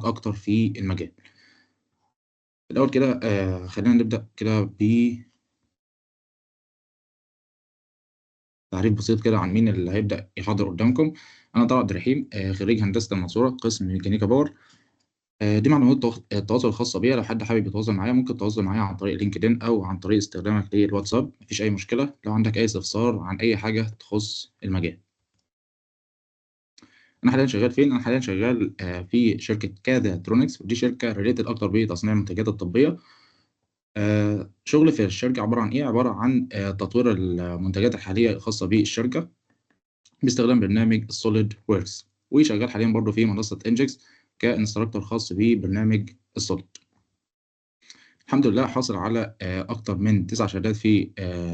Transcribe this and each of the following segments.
أكتر في المجال. الأول كده خلّينا نبدأ كده بتعريف بسيط كده عن مين اللي هيبدأ يحاضر قدّامكم. أنا طلعت عبد الرحيم، خريج هندسة المنصورة قسم ميكانيكا باور. دي معلومات التواصل الخاصة بيّا، لو حد حابب يتواصل معايا ممكن تتواصل معايا عن طريق LinkedIn أو عن طريق استخدامك للواتساب، ما فيش أي مشكلة، لو عندك أي استفسار عن أي حاجة تخُص المجال. أنا حاليًا شغّال فين؟ أنا حاليًا شغّال في شركة كادا ترونكس، ودي شركة related أكتر بتصنيع المنتجات الطبية. شغلي في الشركة عبارة عن إيه؟ عبارة عن تطوير المنتجات الحالية الخاصة بالشركة باستخدام برنامج الSolid Works، وشغّال حاليًا برضه في منصة Engix كinstructor خاص ببرنامج الSolid. الحمد لله حاصل على أكتر من 9 شهادات في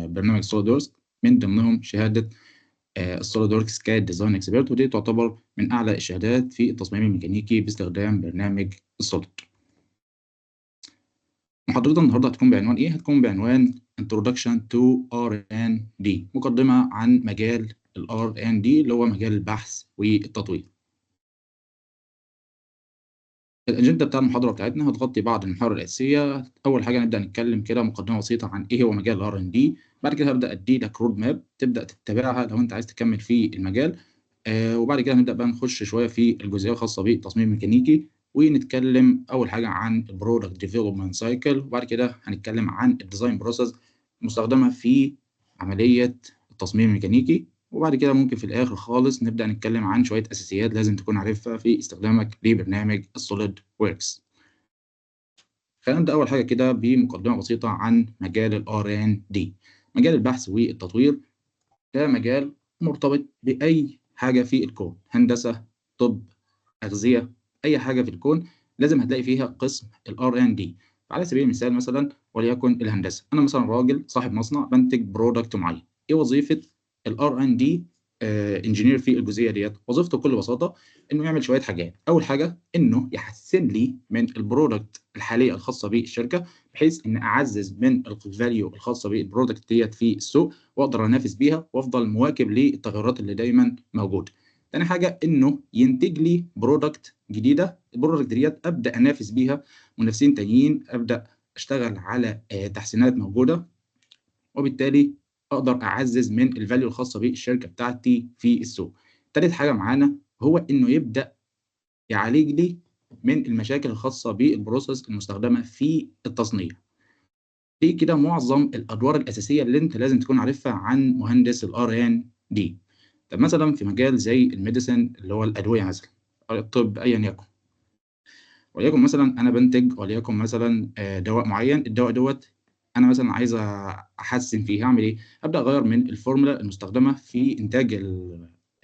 برنامج SolidWorks، من ضمنهم شهادة الSolidWorks كdesign expert، ودي تعتبر من أعلى الشهادات في التصميم الميكانيكي باستخدام برنامج الSolid. محاضرتنا النهارده هتكون بعنوان إيه؟ هتكون بعنوان Introduction to R&D، مقدمة عن مجال الR&D اللي هو مجال البحث والتطوير. الأجندة بتاع المحاضرة بتاعتنا هتغطي بعض المحاور الأساسية. أول حاجة نبدأ نتكلم كده مقدمة بسيطة عن إيه هو مجال الR&D، بعد كده هابدأ أدّي لك road map تبدأ تتبعها لو أنت عايز تكمل في المجال. وبعد كده هنبدأ بقى نخش شوية في الجزئية الخاصة بالتصميم الميكانيكي، ونتكلم أول حاجة عن الproduct development cycle، وبعد كده هنتكلم عن الdesign process المستخدمة في عملية التصميم الميكانيكي، وبعد كده ممكن في الآخر خالص نبدأ نتكلم عن شوية أساسيات لازم تكون عارفها في استخدامك لبرنامج الSolidWorks. خلينا نبدأ أول حاجة كده بمقدمة بسيطة عن مجال الR&D. مجال البحث والتطوير ده مجال مرتبط بأي حاجة في الكون، هندسة، طب، أغذية، أي حاجة في الكون لازم هتلاقي فيها قسم الR&D. على سبيل المثال مثلًا وليكن الهندسة، أنا مثلًا راجل صاحب مصنع بانتج product معين، إيه وظيفة الR&D engineer في الجزئية ديّة؟ وظيفته بكل بساطة إنه يعمل شوية حاجات. أول حاجة إنه يحسّن لي من الproduct الحالية الخاصة بالشركة، بحيث إن أعزّز من الvalue الخاصة بالproduct ديّة في السوق، وأقدر أنافس بيها وأفضل مواكب للتغيرات اللي دايمًا موجودة. تاني حاجة إنه ينتج لي product جديدة، الproduct ديّة أبدأ أنافس بيها منافسين تانيين، أبدأ أشتغل على تحسينات موجودة، وبالتالي أقدر أعزّز من الvalue الخاصة بالشركة بتاعتي في السوق. تالت حاجة معانا هو إنه يبدأ يعالج لي من المشاكل الخاصة بالprocess المستخدمة في التصنيع. دي كده معظم الأدوار الأساسية اللي أنت لازم تكون عارفها عن مهندس الR&D. طب مثلًا في مجال زي الmedicine اللي هو الأدوية مثلًا، الطب أيًا يكن، وليكن مثلًا أنا بانتج وليكن مثلًا دواء معين، الدواء دوّة أنا مثلًا عايز أحسّن فيه، هاعمل إيه؟ هابدأ أغيّر من الفورمولا المستخدمة في إنتاج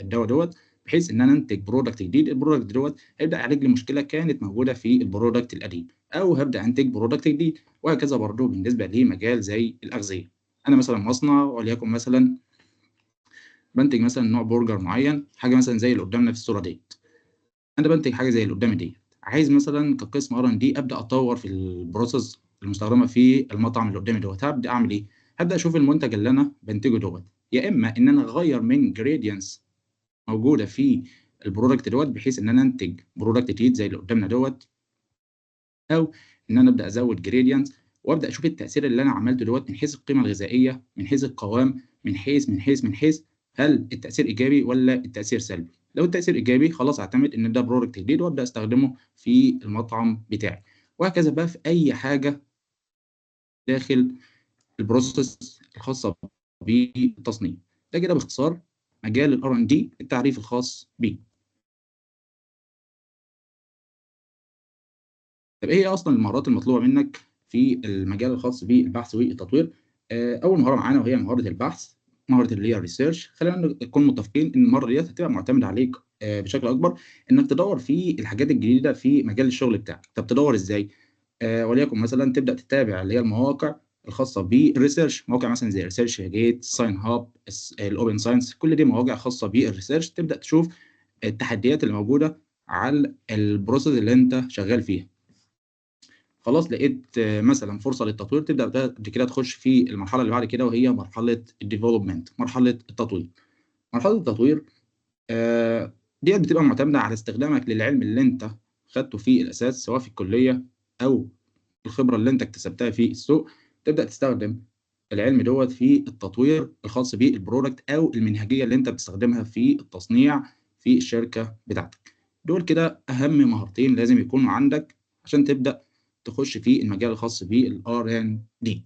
الدوا دوّة، بحيث إن أنا أنتج product جديد، الproduct دوّة هيبدأ يعالج لي مشكلة كانت موجودة في الproduct القديم، أو هابدأ أنتج product جديد، وهكذا برضه بالنسبة لمجال زي الأغذية. أنا مثلًا مصنع وليكن مثلًا بانتج مثلًا نوع برجر معين، حاجة مثلًا زي اللي قدامنا في الصورة ديّة. أنا بانتج حاجة زي اللي قدامي ديّة، عايز مثلًا كقسم R&D أبدأ أطوّر في الprocess المستخدمة في المطعم اللي قدامي دوّة، هابدأ أعمل إيه؟ هابدأ أشوف المنتج اللي أنا بانتجه دوّة، يا إما إن أنا أغيّر من ingredients موجودة في الproduct دوّة، بحيث إن أنا أنتج product جديد زي اللي قدامنا دوّة، أو إن أنا أبدأ أزوّد gradients وأبدأ أشوف التأثير اللي أنا عملته دوّة من حيث القيمة الغذائية، من حيث القوام، من حيث هل التأثير إيجابي والّا التأثير سلبي؟ لو التأثير إيجابي خلاص أعتمد إن ده product جديد وأبدأ أستخدمه في المطعم بتاعي، وهكذا بقى في أي حاجة داخل الprocess الخاصة بالتصنيع. ده كده باختصار مجال الR&D التعريف الخاص بيه. طب إيه هي أصلًا المهارات المطلوبة منّك في المجال الخاص بالبحث والتطوير؟ أول مهارة معانا وهي مهارة البحث، مهارة اللي هي الresearch. خلّينا نكون متفقين إن المهارة ديّة هتبقى معتمدة عليك بشكل أكبر إنّك تدوّر في الحاجات الجديدة في مجال الشغل بتاعك. طب تدوّر إزاي؟ وليكن مثلًا تبدأ تتابع اللي هي المواقع الخاصة بالresearch، مواقع مثلًا زي researchgate، scienhub، الopen science، كل دي مواقع خاصة بالresearch. تبدأ تشوف التحديات اللي موجودة على الprocess اللي أنت شغّال فيها. خلاص لقيت مثلًا فرصة للتطوير، تبدأ بعد كده تخش في المرحلة اللي بعد كده وهي مرحلة الdevelopment، مرحلة التطوير. مرحلة التطوير ديّة بتبقى معتمدة على استخدامك للعلم اللي أنت خدته في الاساس سواء في الكليه او الخبره اللي انت اكتسبتها في السوق، تبدا تستخدم العلم دوت في التطوير الخاص بالبرودكت او المنهجيه اللي انت بتستخدمها في التصنيع في الشركه بتاعتك. دول كده اهم مهارتين لازم يكونوا عندك عشان تبدا تخش في المجال الخاص بالار ان دي.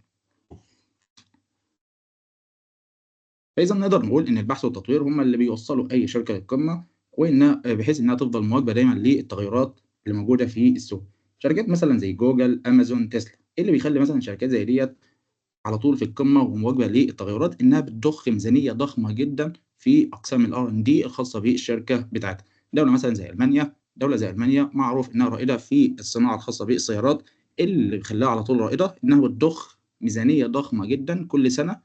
فاذا نقدر نقول ان البحث والتطوير هم اللي بيوصلوا اي شركه للقمه، وانها بحيث انها تفضل مواكبه دايما للتغيرات اللي موجوده في السوق. شركات مثلا زي جوجل، امازون، تسلا، ايه اللي بيخلي مثلا شركات زي ديت على طول في القمه ومواكبه للتغيرات؟ انها بتضخ ميزانيه ضخمه جدا في اقسام الار ان دي الخاصه بالشركه بتاعتها. دوله مثلا زي المانيا، دوله زي المانيا معروف انها رائده في الصناعه الخاصه بالسيارات. اللي بيخليها على طول رائده انها بتضخ ميزانيه ضخمه جدا كل سنه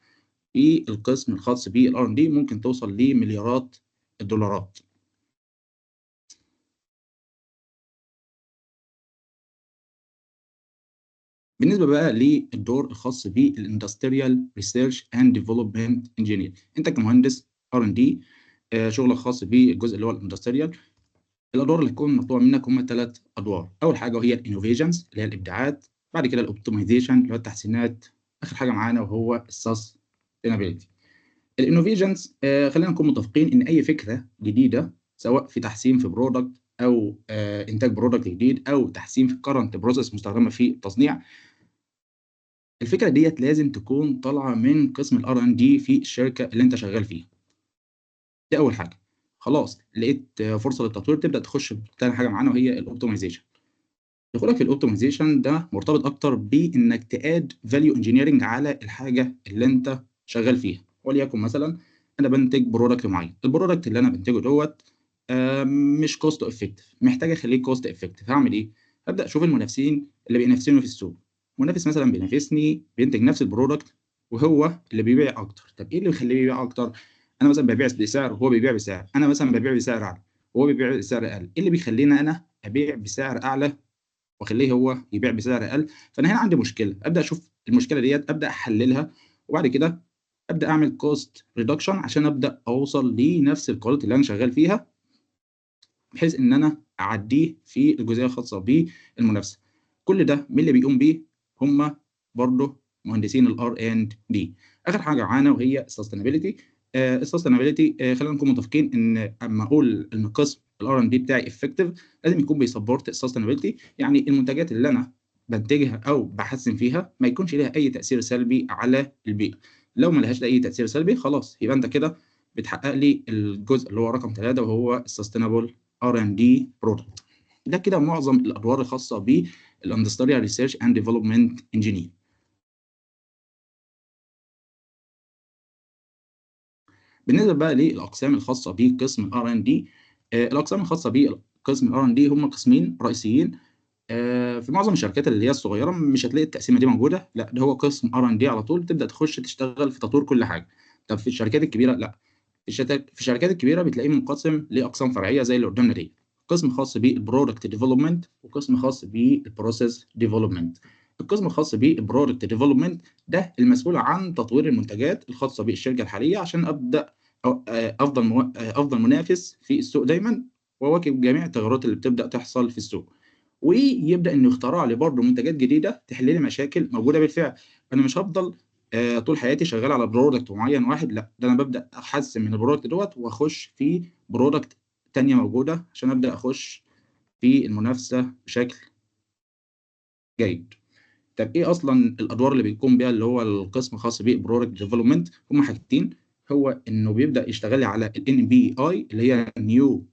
في القسم الخاص بالار ان دي، ممكن توصل لمليارات الدولارات. بالنسبه بقى للدور الخاص بالاندستريال ريسيرش اند ديفلوبمنت انجينير، انت كمهندس ار ان دي شغلك خاص بالجزء اللي هو الاندستريال. الادوار اللي هتكون مطلوبه منك هم 3 ادوار. اول حاجه وهي الانوفيشنز اللي هي الابداعات، بعد كده الاوبتمايزيشن اللي هو التحسينات، اخر حاجه معانا وهو السستينابيلتي. الانوفيشنز خلينا نكون متفقين ان اي فكره جديده سواء في تحسين في برودكت او انتاج برودكت جديد او تحسين في كرنت بروسيس مستخدمه في التصنيع، الفكره ديت لازم تكون طالعه من قسم الار ان دي في الشركه اللي انت شغال فيها. دي اول حاجه. خلاص لقيت فرصه للتطوير، تبدا تخش في تاني حاجه معانا وهي الاوبتمايزيشن. دخولك في الاوبتمايزيشن ده مرتبط اكتر بانك تاد فاليو انجينيرنج على الحاجه اللي انت شغال فيها. وليكن مثلا انا بنتج برودكت معين، البرودكت اللي انا بنتجه دوت مش كوست افكتيف، محتاج اخليه كوست افكتيف. هعمل ايه؟ ابدا اشوف المنافسين اللي بينافسوني في السوق. منافس مثلا بينافسني بينتج نفس البرودكت وهو اللي بيبيع اكتر. طب ايه اللي بيخليه يبيع اكتر؟ انا مثلا ببيع بسعر وهو بيبيع بسعر، انا مثلا ببيع بسعر اعلى وهو بيبيع بسعر اقل. ايه اللي بيخليني انا ابيع بسعر اعلى واخليه هو يبيع بسعر اقل؟ فانا هنا عندي مشكله، ابدا اشوف المشكله ديت، ابدا احللها، وبعد كده ابدا اعمل كوست ريدكشن عشان ابدا اوصل لنفس الكواليتي اللي انا شغال فيها، بحيث ان انا اعديه في الجزئيه الخاصه بالمنافسه. كل ده مين اللي بيقوم بيه؟ هم برضه مهندسين الار اند دي. اخر حاجه معانا وهي السستينابيلتي. السستينابيلتي خلينا نكون متفقين ان اما اقول ان قسم الار ان دي بتاعي افكتيف لازم يكون بيسبورت السستينابيلتي، يعني المنتجات اللي انا بنتجها او بحسن فيها ما يكونش ليها اي تاثير سلبي على البيئه. لو ما لهاش اي تاثير سلبي خلاص يبقى انت كده بتحقق لي الجزء اللي هو رقم 3 وهو السستينابل ار ان دي برودكت. ده كده معظم الادوار الخاصه بالاندستريال ريسيرش اند ديفلوبمنت انجينير. بالنسبه بقى للاقسام الخاصه بقسم الار ان دي، الاقسام الخاصه بقسم الار ان دي هم قسمين رئيسيين. في معظم الشركات اللي هي الصغيره مش هتلاقي التقسيمه دي موجوده، لا ده هو قسم ار ان دي على طول، تبدا تخش تشتغل في تطوير كل حاجه. طب في الشركات الكبيره لا، في الشركات الكبيره بتلاقيه منقسم لاقسام فرعيه زي اللي قدامنا دي، قسم خاص بالبرودكت ديفلوبمنت وقسم خاص بالبروسيس ديفلوبمنت. القسم الخاص بالبرودكت ديفلوبمنت ده المسؤول عن تطوير المنتجات الخاصه بالشركه الحاليه عشان ابدا افضل منافس في السوق دايما، واواكب جميع التغيرات اللي بتبدا تحصل في السوق. ويبدا انه يخترع لي برضه منتجات جديده تحل لي مشاكل موجوده بالفعل. انا مش هفضل طول حياتي شغال على برودكت معين واحد، لا ده انا ببدا احسن من البرودكت دوت واخش في برودكت تانية موجوده عشان ابدا اخش في المنافسه بشكل جيد. طب ايه اصلا الادوار اللي بيقوم بيها اللي هو القسم الخاص بالبرودكت ديفلوبمنت؟ هم حاجتين. هو انه بيبدا يشتغل لي على الان بي اي اللي هي نيو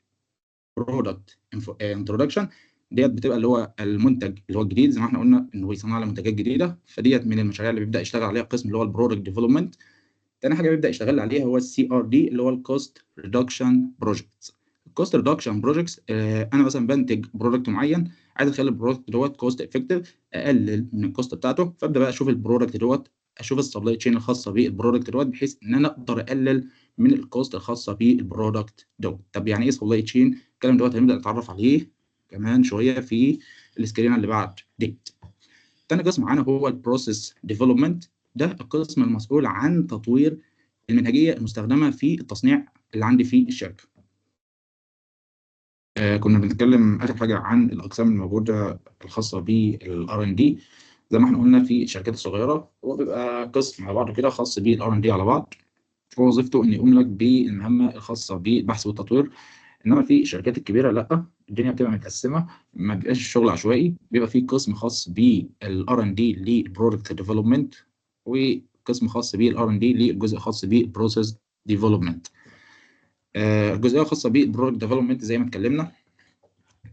برودكت انتروداكشن. ديت بتبقى اللي هو المنتج اللي هو الجديد، زي ما احنا قلنا انه بيصنع لنا منتجات جديده، فديت من المشاريع اللي بيبدا يشتغل عليها القسم اللي هو البرودكت ديفلوبمنت. تاني حاجه بيبدا يشتغل عليها هو السي ار دي اللي هو الكوست ريدكشن بروجكتس. الكوست ريدكشن بروجكتس، انا مثلا بنتج برودكت معين، عايز اخلي البرودكت دوت كوست افكتيف، اقلل من الكوست بتاعته، فابدا بقى اشوف البرودكت دوت، اشوف السبلاي تشين الخاصه بالبرودكت دوت بحيث ان انا اقدر اقلل من الكوست الخاصه بالبرودكت دوت. طب يعني ايه سبلاي تشين؟ الكلام دوت هنبدا نتعرف عليه كمان شويه في السكرين اللي بعد ديت. تاني قسم معانا هو البروسيس ديفلوبمنت. ده القسم المسؤول عن تطوير المنهجيه المستخدمه في التصنيع اللي عندي في الشركه. كنا بنتكلم آخر حاجة عن الأقسام الموجودة الخاصة بالار ان دي. زي ما احنا قلنا في الشركات الصغيرة هو بيبقى قسم مع بعضه كده خاص بالار ان دي على بعض، هو وظيفته إنه يقوم لك بالمهمة الخاصة بالبحث والتطوير. إنما في الشركات الكبيرة لأ، الدنيا بتبقى متقسمة، ما بيبقاش الشغل عشوائي، بيبقى في قسم خاص بالار ان دي للبرودكت ديفلوبمنت، وقسم خاص بالار ان دي للجزء الخاص بالبروسيس ديفلوبمنت. الجزئية الخاصة بالبرودكت ديفلوبمنت زي ما اتكلمنا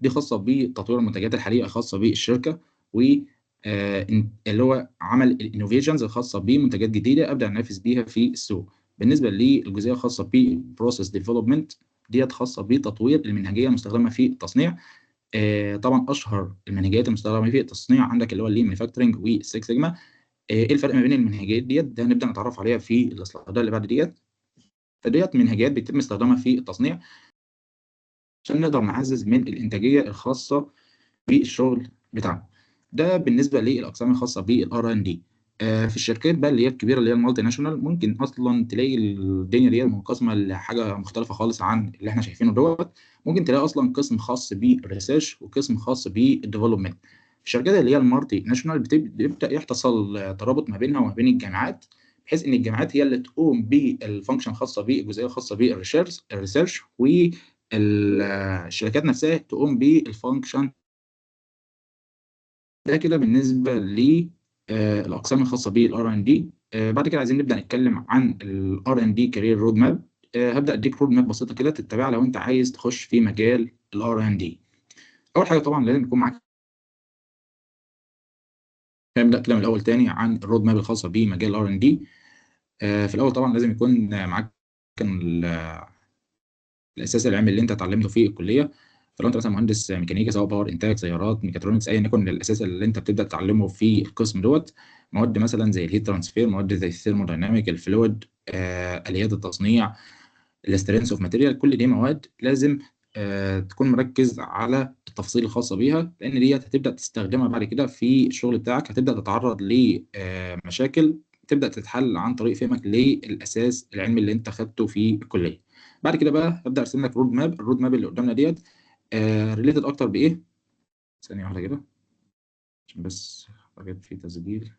دي خاصة بتطوير المنتجات الحالية الخاصة بالشركة، و اللي هو عمل الانوفيشنز الخاصة بمنتجات جديدة أبدأ أنافس بيها في السوق. بالنسبة للجزئية الخاصة ببروسيس ديفلوبمنت ديت خاصة بتطوير المنهجية المستخدمة في التصنيع. طبعا أشهر المنهجيات المستخدمة في التصنيع عندك اللي هو اللين مانيفاكتشرنج والسيكس سيجما. إيه الفرق ما بين المنهجيات ديت؟ ده هنبدأ نتعرف عليها في السلايدات اللي بعد ديت. فديت منهجيات بيتم استخدامها في التصنيع عشان نقدر نعزز من الإنتاجية الخاصة بالشغل بتاعنا. ده بالنسبه للاقسام الخاصه بالار ان دي. في الشركات بقى اللي هي الكبيره اللي هي المالتي ناشونال ممكن اصلا تلاقي الدنيا دي منقسمه لحاجه مختلفه خالص عن اللي احنا شايفينه دوت. ممكن تلاقي اصلا قسم خاص بالريسيرش وقسم خاص بالديفلوبمنت. الشركات اللي هي المالتي ناشونال بيبدا يحصل ترابط ما بينها وما بين الجامعات، بحيث ان الجامعات هي اللي تقوم بالفانكشن الخاصه بالجزئيه الخاصه بالريسيرش والشركات نفسها تقوم بالفانكشن. ده كده بالنسبة الأقسام الخاصة بالار ان دي. بعد كده عايزين نبدأ نتكلم عن الار ان دي كارير رود ماب. هبدأ اديك رود ماب بسيطة كده تتبعها لو انت عايز تخش في مجال الار ان دي. أول حاجة طبعا لازم يكون معاك، هنبدأ كده من الأول تاني عن الرود ماب الخاصة بمجال الار ان دي. في الأول طبعا لازم يكون معاك الاساس العلمي اللي انت اتعلمته في الكليه. فلو انت مثلا مهندس ميكانيكا سواء باور انتاج سيارات ميكاترونكس ايا يكن الاساس اللي انت بتبدا تتعلمه في القسم دوت، مواد مثلا زي الهيت ترانسفير، مواد زي الثيرمودايناميك، الفلويد، اليات التصنيع، الاسترنس اوف ماتيريال، كل دي مواد لازم تكون مركز على التفاصيل الخاصه بيها، لان ديت هتبدا تستخدمها بعد كده في الشغل بتاعك. هتبدا تتعرض لمشاكل تبدا تتحل عن طريق فهمك للاساس العلمي اللي انت خدته في الكليه. بعد كده بقى هبدا ارسم لك رود ماب. الرود ماب اللي قدامنا ديت ريليتد اكتر بايه؟ ثانيه واحده كده عشان بس حاجات في تسجيل.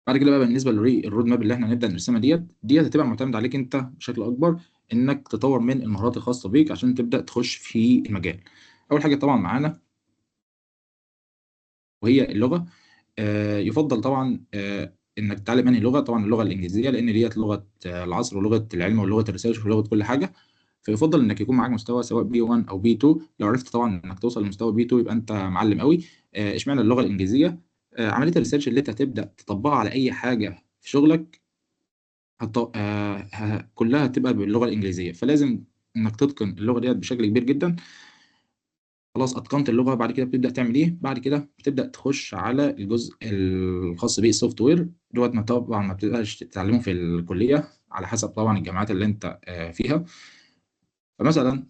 بعد كده بقى بالنسبه للرود ماب اللي احنا هنبدا نرسمها ديت هتبقى معتمد عليك انت بشكل اكبر، انك تطور من المهارات الخاصه بيك عشان تبدا تخش في المجال. اول حاجه طبعا معانا وهي اللغه. يفضل طبعا انك تتعلم انهي لغه. طبعا اللغه الانجليزيه لان ديت لغه العصر ولغه العلم ولغه الريسيرش ولغه كل حاجه. فيفضل انك يكون معاك مستوى سواء بي 1 او بي 2. لو عرفت طبعا انك توصل لمستوى بي 2 يبقى انت معلم قوي. اشمعنى اللغه الانجليزيه؟ عمليه الريسيرش اللي انت هتبدا تطبقها على اي حاجه في شغلك كلها هتبقى باللغه الانجليزيه، فلازم انك تتقن اللغه ديت بشكل كبير جدا. خلاص اتقنت اللغه، بعد كده بتبدا تعمل ايه؟ بعد كده بتبدا تخش على الجزء الخاص بالسوفت وير دوت. ما طبعا ما بتبقاش تتعلمه في الكليه، على حسب طبعا الجامعات اللي انت فيها. فمثلا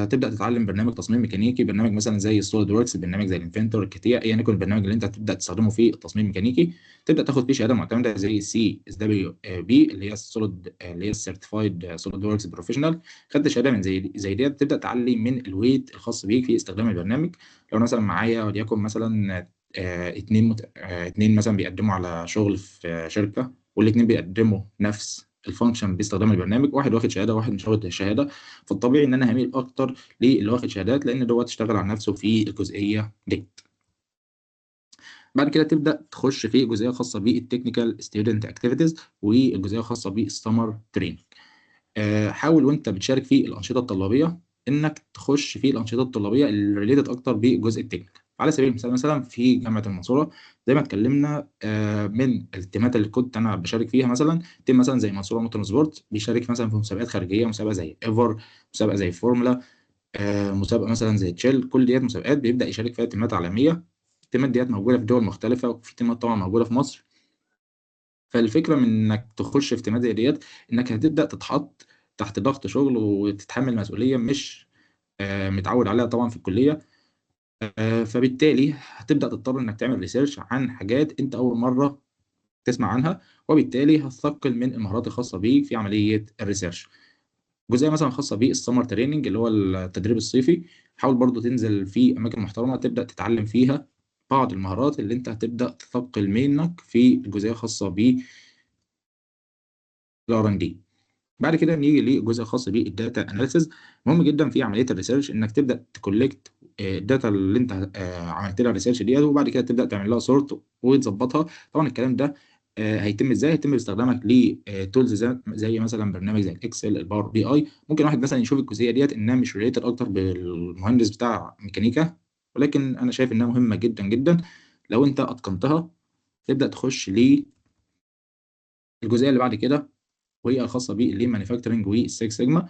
تبدا تتعلم برنامج تصميم ميكانيكي، برنامج مثلا زي السوليد وركس، برنامج زي الانفنتور، الكتيا، ايا يكن البرنامج اللي انت هتبدا تستخدمه في التصميم الميكانيكي. تبدا تاخد فيه شهاده معتمده زي السي اس دبليو بي اللي هي السوليد اللي هي السيرتيفايد سوليد وركس بروفيشنال. خدت شهاده من زي ديت تبدا تعلي من الويت الخاص بيك في استخدام البرنامج. لو مثلا معايا وليكن مثلا اتنين مثلا بيقدموا على شغل في شركه، والاتنين بيقدموا نفس الفانكشن باستخدام البرنامج، واحد واخد شهاده وواحد مش واخد شهاده، فالطبيعي ان انا هميل اكتر للي واخد شهادات لان دوت اشتغل على نفسه في الجزئيه دي. بعد كده تبدا تخش في جزئيه خاصه بالتكنيكال ستودنت اكتيفيتيز والجزئيه الخاصه بالسمر تريننج. حاول وانت بتشارك في الانشطه الطلابيه انك تخش في الانشطه الطلابيه اللي ريليتد اكتر بالجزء التكنيكال. على سبيل المثال مثلا في جامعه المنصوره زي ما اتكلمنا من التيمات اللي كنت انا بشارك فيها، مثلا تيم مثلا زي منصوره موتور سبورت بيشارك مثلا في مسابقات خارجيه، مسابقه زي ايفر، مسابقه زي فورمولا، مسابقه مثلا زي تشيل. كل ديت مسابقات بيبدا يشارك فيها تيمات عالميه. التيمات ديت موجوده في دول مختلفه، وفي تيمات طبعا موجوده في مصر. فالفكره من انك تخش في تيمات زي ديت انك هتبدا تتحط تحت ضغط شغل وتتحمل مسؤوليه مش متعود عليها طبعا في الكليه. فبالتالي هتبدا تضطر انك تعمل ريسيرش عن حاجات انت اول مره تسمع عنها، وبالتالي هتثقل من المهارات الخاصه بيك في عمليه الريسيرش. جزئيه مثلا خاصه بالسمر تريننج اللي هو التدريب الصيفي، حاول برضو تنزل في اماكن محترمه تبدا تتعلم فيها بعض المهارات اللي انت هتبدا تثقل منك في الجزئيه الخاصه بالار ان دي. بعد كده نيجي للجزء الخاص بالداتا اناليسيز. مهم جدا في عمليه الريسيرش انك تبدا تكولكت الداتا اللي انت عملت لها ريسيرش ديت، وبعد كده تبدا تعمل لها سورت وتظبطها. طبعا الكلام ده هيتم ازاي؟ هيتم باستخدامك لتولز زي مثلا برنامج زي الاكسل، الباور بي اي. ممكن واحد مثلا يشوف الجزئيه ديت انها مش ريليتد اكتر بالمهندس بتاع ميكانيكا، ولكن انا شايف انها مهمه جدا جدا. لو انت اتقنتها تبدا تخش للجزئيه اللي بعد كده، وهي الخاصه باللين مانيفاكتشرنج والسكس سيجما.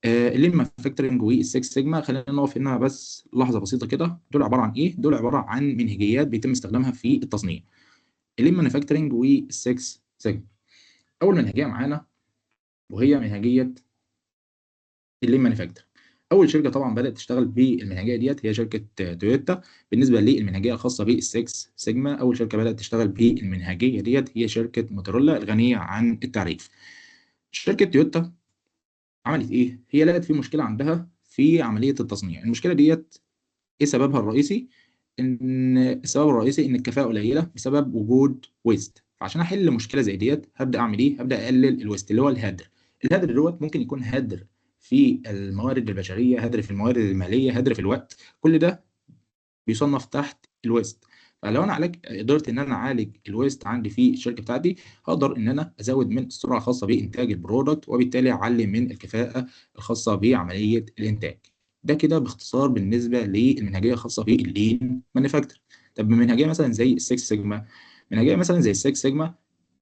اللين مانيفاكتشرنج والسكس سيجما خلينا نقف هنا بس لحظه بسيطه كده. دول عباره عن ايه؟ دول عباره عن منهجيات بيتم استخدامها في التصنيع. اللين مانيفاكتشرنج والسكس سيجما، اول منهجيه معانا وهي منهجيه اللين مانيفاكتشر. اول شركه طبعا بدات تشتغل بالمنهجيه ديت هي شركه تويوتا. بالنسبه للمنهجيه الخاصه بالسكس سيجما، اول شركه بدات تشتغل بالمنهجيه ديت هي شركه موتورولا الغنيه عن التعريف. شركه تويوتا عملت ايه؟ هي لقت في مشكله عندها في عمليه التصنيع. المشكله ديت ايه سببها الرئيسي؟ ان السبب الرئيسي ان الكفاءه قليله بسبب وجود ويست. فعشان احل مشكله زي ديت هبدا اعمل ايه؟ هبدا اقلل الويست اللي هو الهدر. الهدر دوت ممكن يكون هدر في الموارد البشريه، هدر في الموارد الماليه، هدر في الوقت. كل ده بيصنف تحت الويست. فلو انا قدرت ان انا اعالج الويست عندي في الشركه بتاعتي، هقدر ان انا ازود من السرعه الخاصه بانتاج البرودكت، وبالتالي اعلي من الكفاءه الخاصه بعمليه الانتاج. ده كده باختصار بالنسبه للمنهجيه الخاصه باللين مانيفاكتشر. طب منهجيه مثلا زي السكس سيجما، منهجيه مثلا زي السكس سيجما،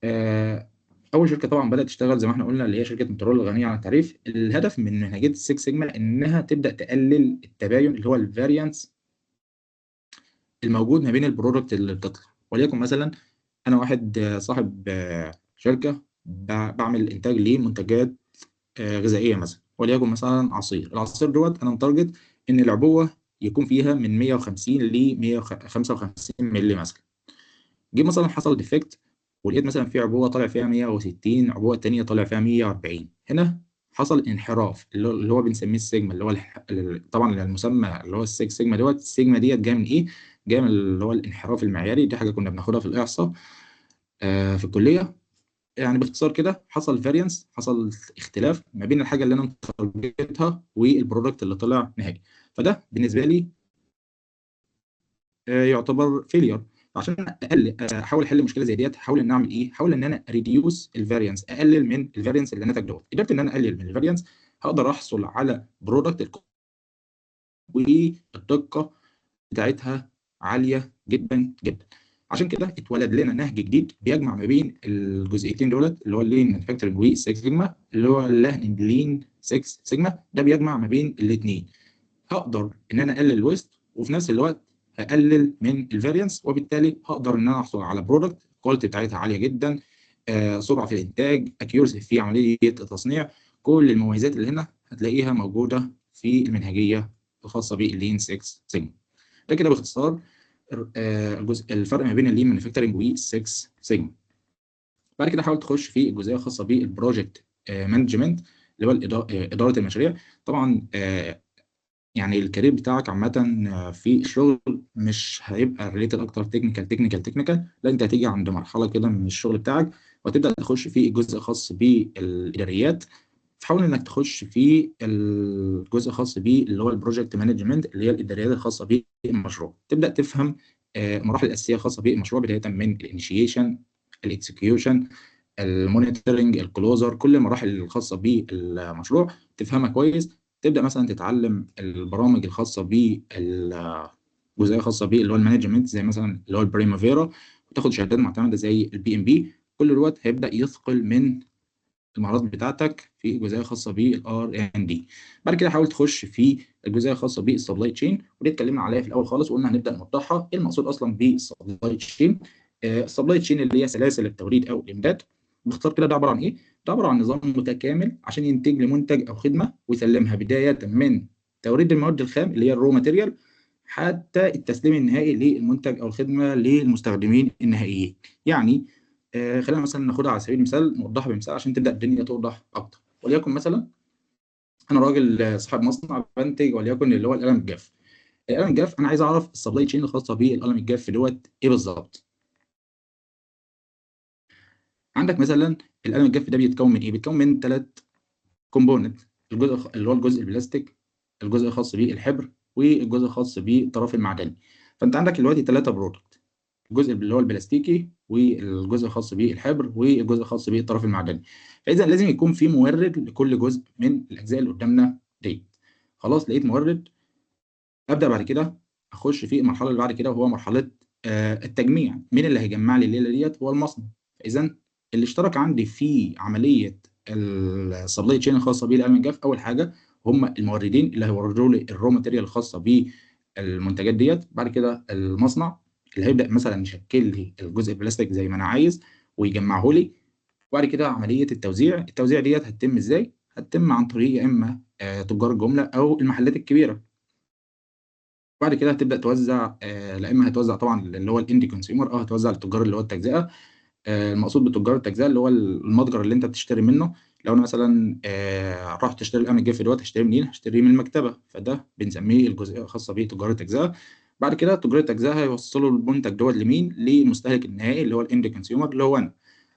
آه، اول شركه طبعا بدات تشتغل زي ما احنا قلنا اللي هي شركه موتورولا الغنيه عن التعريف. الهدف من منهجيه السكس سيجما انها تبدا تقلل التباين اللي هو الفاريانس الموجود ما بين البرودكت اللي بتطلع. وليكن مثلا انا واحد صاحب شركه بعمل انتاج لمنتجات غذائيه مثلا، وليكن مثلا عصير. العصير دوت انا متارجت ان العبوه يكون فيها من 150 ل 155 مللي مثلا. جه مثلا حصل ديفكت ولقيت مثلا في عبوه طالع فيها 160، عبوه تانيه طالع فيها 140. هنا حصل انحراف اللي هو بنسميه السيجما، اللي هو طبعا المسمى اللي هو السيكس سيجما دوت. السيجما ديت جايه من ايه؟ جايه من اللي هو الانحراف المعياري. دي حاجه كنا بناخدها في الاحصاء في الكليه. يعني باختصار كده حصل فاريانس، حصل اختلاف ما بين الحاجه اللي انا متارجتها والبرودكت اللي طلع نهائي. فده بالنسبه لي يعتبر فيلير. عشان احاول احل مشكله زي ديت، احاول ان اعمل ايه؟ احاول ان انا ريديوس الفاريانس، اقلل من الفاريانس اللي نتج دوت. قدرت ان انا اقلل من الفاريانس، هقدر احصل على برودكت والدقه بتاعتها عاليه جدا جدا. عشان كده اتولد لنا نهج جديد بيجمع ما بين الجزئيتين دولت اللي هو اللين مانيفاكتشرنج والسكس سيجما، اللي هو اللين 6 سيجما. ده بيجمع ما بين الاثنين. هقدر ان انا اقلل الويست وفي نفس الوقت هقلل من الفاريانس، وبالتالي هقدر ان انا احصل على برودكت الكواليتي بتاعتها عاليه جدا، سرعه في الانتاج، اكيورسي في عمليه التصنيع. كل المميزات اللي هنا هتلاقيها موجوده في المنهجيه الخاصه باللين 6 سيجما. ده كده باختصار الفرق ما بين اللين مانيفاكتشرنج والسكس سيجما. بعد كده حاول تخش في الجزئيه الخاصه بالبروجكت مانجمنت اللي هو اداره المشاريع. طبعا يعني الكارير بتاعك عامة في الشغل مش هيبقى ريليتد أكتر تكنيكال تكنيكال تكنيكال. لا، أنت هتيجي عند مرحلة كده من الشغل بتاعك وتبدأ تخش في الجزء الخاص بالإداريات. فحاول إنك تخش في الجزء الخاص بيه اللي هو البروجكت مانجمنت اللي هي الإداريات الخاصة بالمشروع. تبدأ تفهم المراحل الأساسية الخاصة بالمشروع بداية من الانيشيشن، الاكسكيوشن، المونيتورنج، الكلوزر. كل المراحل الخاصه بالمشروع تفهمها كويس. تبدا مثلا تتعلم البرامج الخاصه بالجزئيه الخاصه بيه اللي هو المانجمنت زي مثلا اللي هو البريمافيرا، وتاخد شهادات معتمده زي البي ام بي. كل الوقت هيبدا يثقل من المهارات بتاعتك في الجزئيه الخاصه بالار ان دي. بعد كده حاول تخش في الجزئيه الخاصه بالسبلاي تشين، ودي اتكلمنا عليها في الاول خالص وقلنا هنبدا نوضحها. ايه المقصود اصلا بالسبلاي تشين؟ السبلاي تشين اللي هي سلاسل التوريد او الامداد. باختصار كده ده عباره عن ايه؟ ده عباره عن نظام متكامل عشان ينتج لي منتج او خدمه ويسلمها بدايه من توريد المواد الخام اللي هي الرو ماتيريال حتى التسليم النهائي للمنتج او الخدمه للمستخدمين النهائيين. يعني خلينا مثلا ناخدها على سبيل المثال، نوضحها بمثال عشان تبدا الدنيا توضح اكتر. وليكن مثلا انا راجل صاحب مصنع بنتج وليكن اللي هو القلم الجاف. القلم الجاف انا عايز اعرف السبلاي تشين الخاصه بالقلم الجاف دوت ايه بالظبط. عندك مثلا القلم الجاف ده بيتكون من ايه؟ بيتكون من 3 كومبوننت. الجزء اللي هو الجزء البلاستيك، الجزء الخاص بالحبر، والجزء الخاص بالطرف المعدني. فانت عندك دلوقتي 3 برودكت: الجزء اللي هو البلاستيكي، والجزء الخاص بالحبر، والجزء الخاص بالطرف المعدني. فاذا لازم يكون في مورد لكل جزء من الاجزاء اللي قدامنا دي. خلاص لقيت مورد، ابدا بعد كده اخش في المرحله اللي بعد كده، وهو مرحله التجميع. مين اللي هيجمع لي الليله ديت؟ هو المصنع. اذا اللي اشترك عندي في عمليه السبلاي تشين الخاصه بالقلم الجاف اول حاجه هم الموردين اللي هيوردوا لي الرو ماتيريال الخاصه بالمنتجات ديت. بعد كده المصنع اللي هيبدا مثلا يشكل لي الجزء البلاستيك زي ما انا عايز ويجمعه لي. وبعد كده عمليه التوزيع. التوزيع ديت هتتم ازاي؟ هتتم عن طريق يا اما تجار الجمله او المحلات الكبيره. بعد كده هتبدا توزع، لا اما هتوزع طبعا اللي هو الاندي كونسيومر، او هتوزع للتجار اللي هو التجزئه. المقصود بتجار التجزئه اللي هو المتجر اللي انت بتشتري منه. لو انا مثلا رحت اشتري القلم الجاف دلوقتي، هشتري منين؟ هشتري من المكتبه، فده بنسميه الجزئيه الخاصه بتجار التجزئه. بعد كده تجار التجزئه هيوصلوا المنتج دوت لمين؟ للمستهلك النهائي اللي هو الاندي كونسيومر اللي هو انا.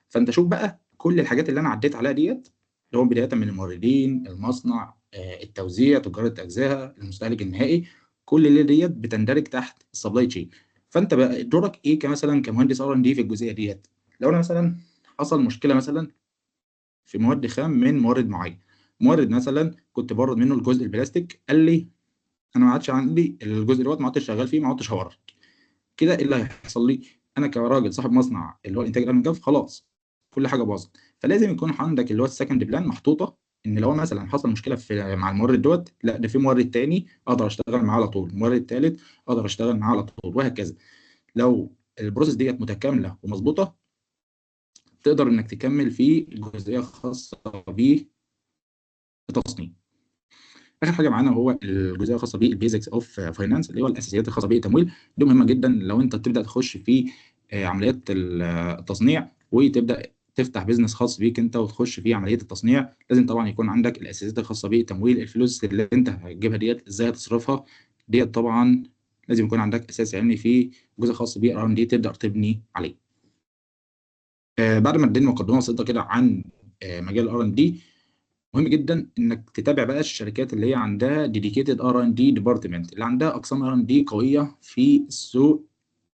فانت شوف بقى كل الحاجات اللي انا عديت عليها ديت، اللي هو بدايه من الموردين، المصنع، التوزيع، تجار التجزئه، المستهلك النهائي، كل اللي ديت بتندرج تحت السبلاي تشين. فانت بقى دورك ايه كمثلا كمهندس ار ان دي في الجزئيه ديت؟ لو انا مثلا حصل مشكله مثلا في مواد خام من مورد معين، مورد مثلا كنت بورد منه الجزء البلاستيك، قال لي انا ما عادش عندي الجزء دوت، ما عدتش شغال فيه، ما عدتش هورد. كده ايه اللي هيحصل لي؟ انا كراجل صاحب مصنع اللي هو الانتاج الامن الجاف، خلاص كل حاجه باظت. فلازم يكون عندك اللي هو السكند بلان محطوطه، ان لو مثلا حصل مشكله في مع المورد دوت، لا ده في مورد تاني اقدر اشتغل معاه على طول، مورد تالت اقدر اشتغل معاه على طول، وهكذا. لو البروسيس ديت متكامله ومظبوطه، تقدر انك تكمل في الجزئيه الخاصه بالتصنيع. اخر حاجه معانا هو الجزئيه الخاصه بالبيزكس اوف فاينانس، اللي هو الاساسيات الخاصه بالتمويل. دي مهمه جدا لو انت بتبدا تخش في عمليات التصنيع، وتبدا تفتح بيزنس خاص بيك انت وتخش في عمليه التصنيع. لازم طبعا يكون عندك الاساسيات الخاصه بالتمويل. الفلوس اللي انت هتجيبها ديت ازاي هتصرفها؟ ديت طبعا لازم يكون عندك اساس علمي في جزء خاص بالار ان دي تقدر تبني عليه. بعد ما ادينا مقدمه بسيطه كده عن مجال الار ان دي، مهم جدا انك تتابع بقى الشركات اللي هي عندها ديديكيتد ار ان دي ديبارتمنت، اللي عندها اقسام ار ان دي قويه في السوق،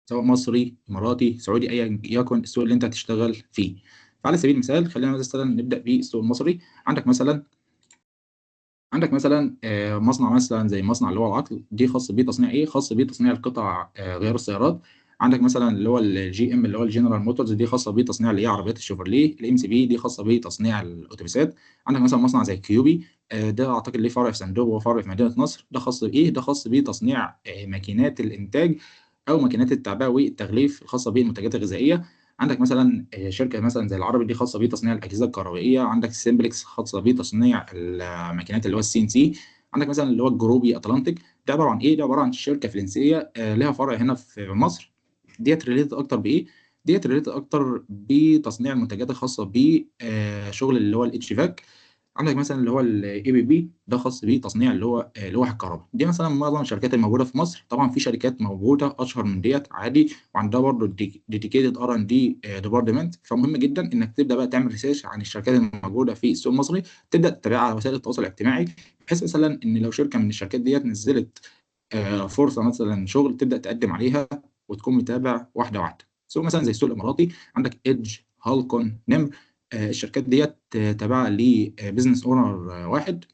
سواء مصري، اماراتي، سعودي، ايا يكن السوق اللي انت هتشتغل فيه. فعلى سبيل المثال خلينا مثلا نبدا بالسوق المصري. عندك مثلا مصنع مثلا زي مصنع اللي هو العقل، دي خاص بيه تصنيع ايه؟ خاص بيه تصنيع القطع غيار السيارات. عندك مثلا اللي هو الجي ام اللي هو الجنرال موتورز، دي خاصه بيه تصنيع اللي هي عربيات الشيفروليه. الام سي بي دي خاصه بيه تصنيع الاتوبيسات. عندك مثلا مصنع زي كيوبي، ده اعتقد ليه فرع في صندوق وفرع في مدينه نصر، ده خاص بايه؟ ده خاص بيه تصنيع ماكينات الانتاج او ماكينات التعبئه والتغليف الخاصه بالمنتجات الغذائيه. عندك مثلا شركه مثلا زي العربي، دي خاصه بتصنيع الاجهزه الكهربائيه. عندك سيمبلكس خاصه بتصنيع الماكينات اللي هو السي ان سي. عندك مثلا اللي هو الجروبي اتلانتيك، ده عباره عن ايه؟ ده عباره عن شركه فرنسيه لها فرع هنا في مصر. ديت ريليتد اكتر بايه؟ ديت ريليتد اكتر بتصنيع المنتجات الخاصه بشغل اللي هو الاتش فاك. عندك مثلا اللي هو الاي بي بي، ده خاص بتصنيع اللي هو لوح الكهرباء. دي مثلا معظم الشركات الموجوده في مصر. طبعا في شركات موجوده اشهر من ديت عادي، وعندها برضه ديديكيتد ار ان دي ديبارتمنت. فمهم جدا انك تبدا بقى تعمل ريسيرش عن الشركات الموجوده في السوق المصري، تبدا تتابعها على وسائل التواصل الاجتماعي، بحيث مثلا ان لو شركه من الشركات ديت نزلت فرصه مثلا شغل، تبدا تقدم عليها وتكون متابع واحده واحده. سوق مثلا زي السوق الاماراتي، عندك ايدج، هالكون، نمر. الشركات ديت تابعه لبزنس اونر واحد.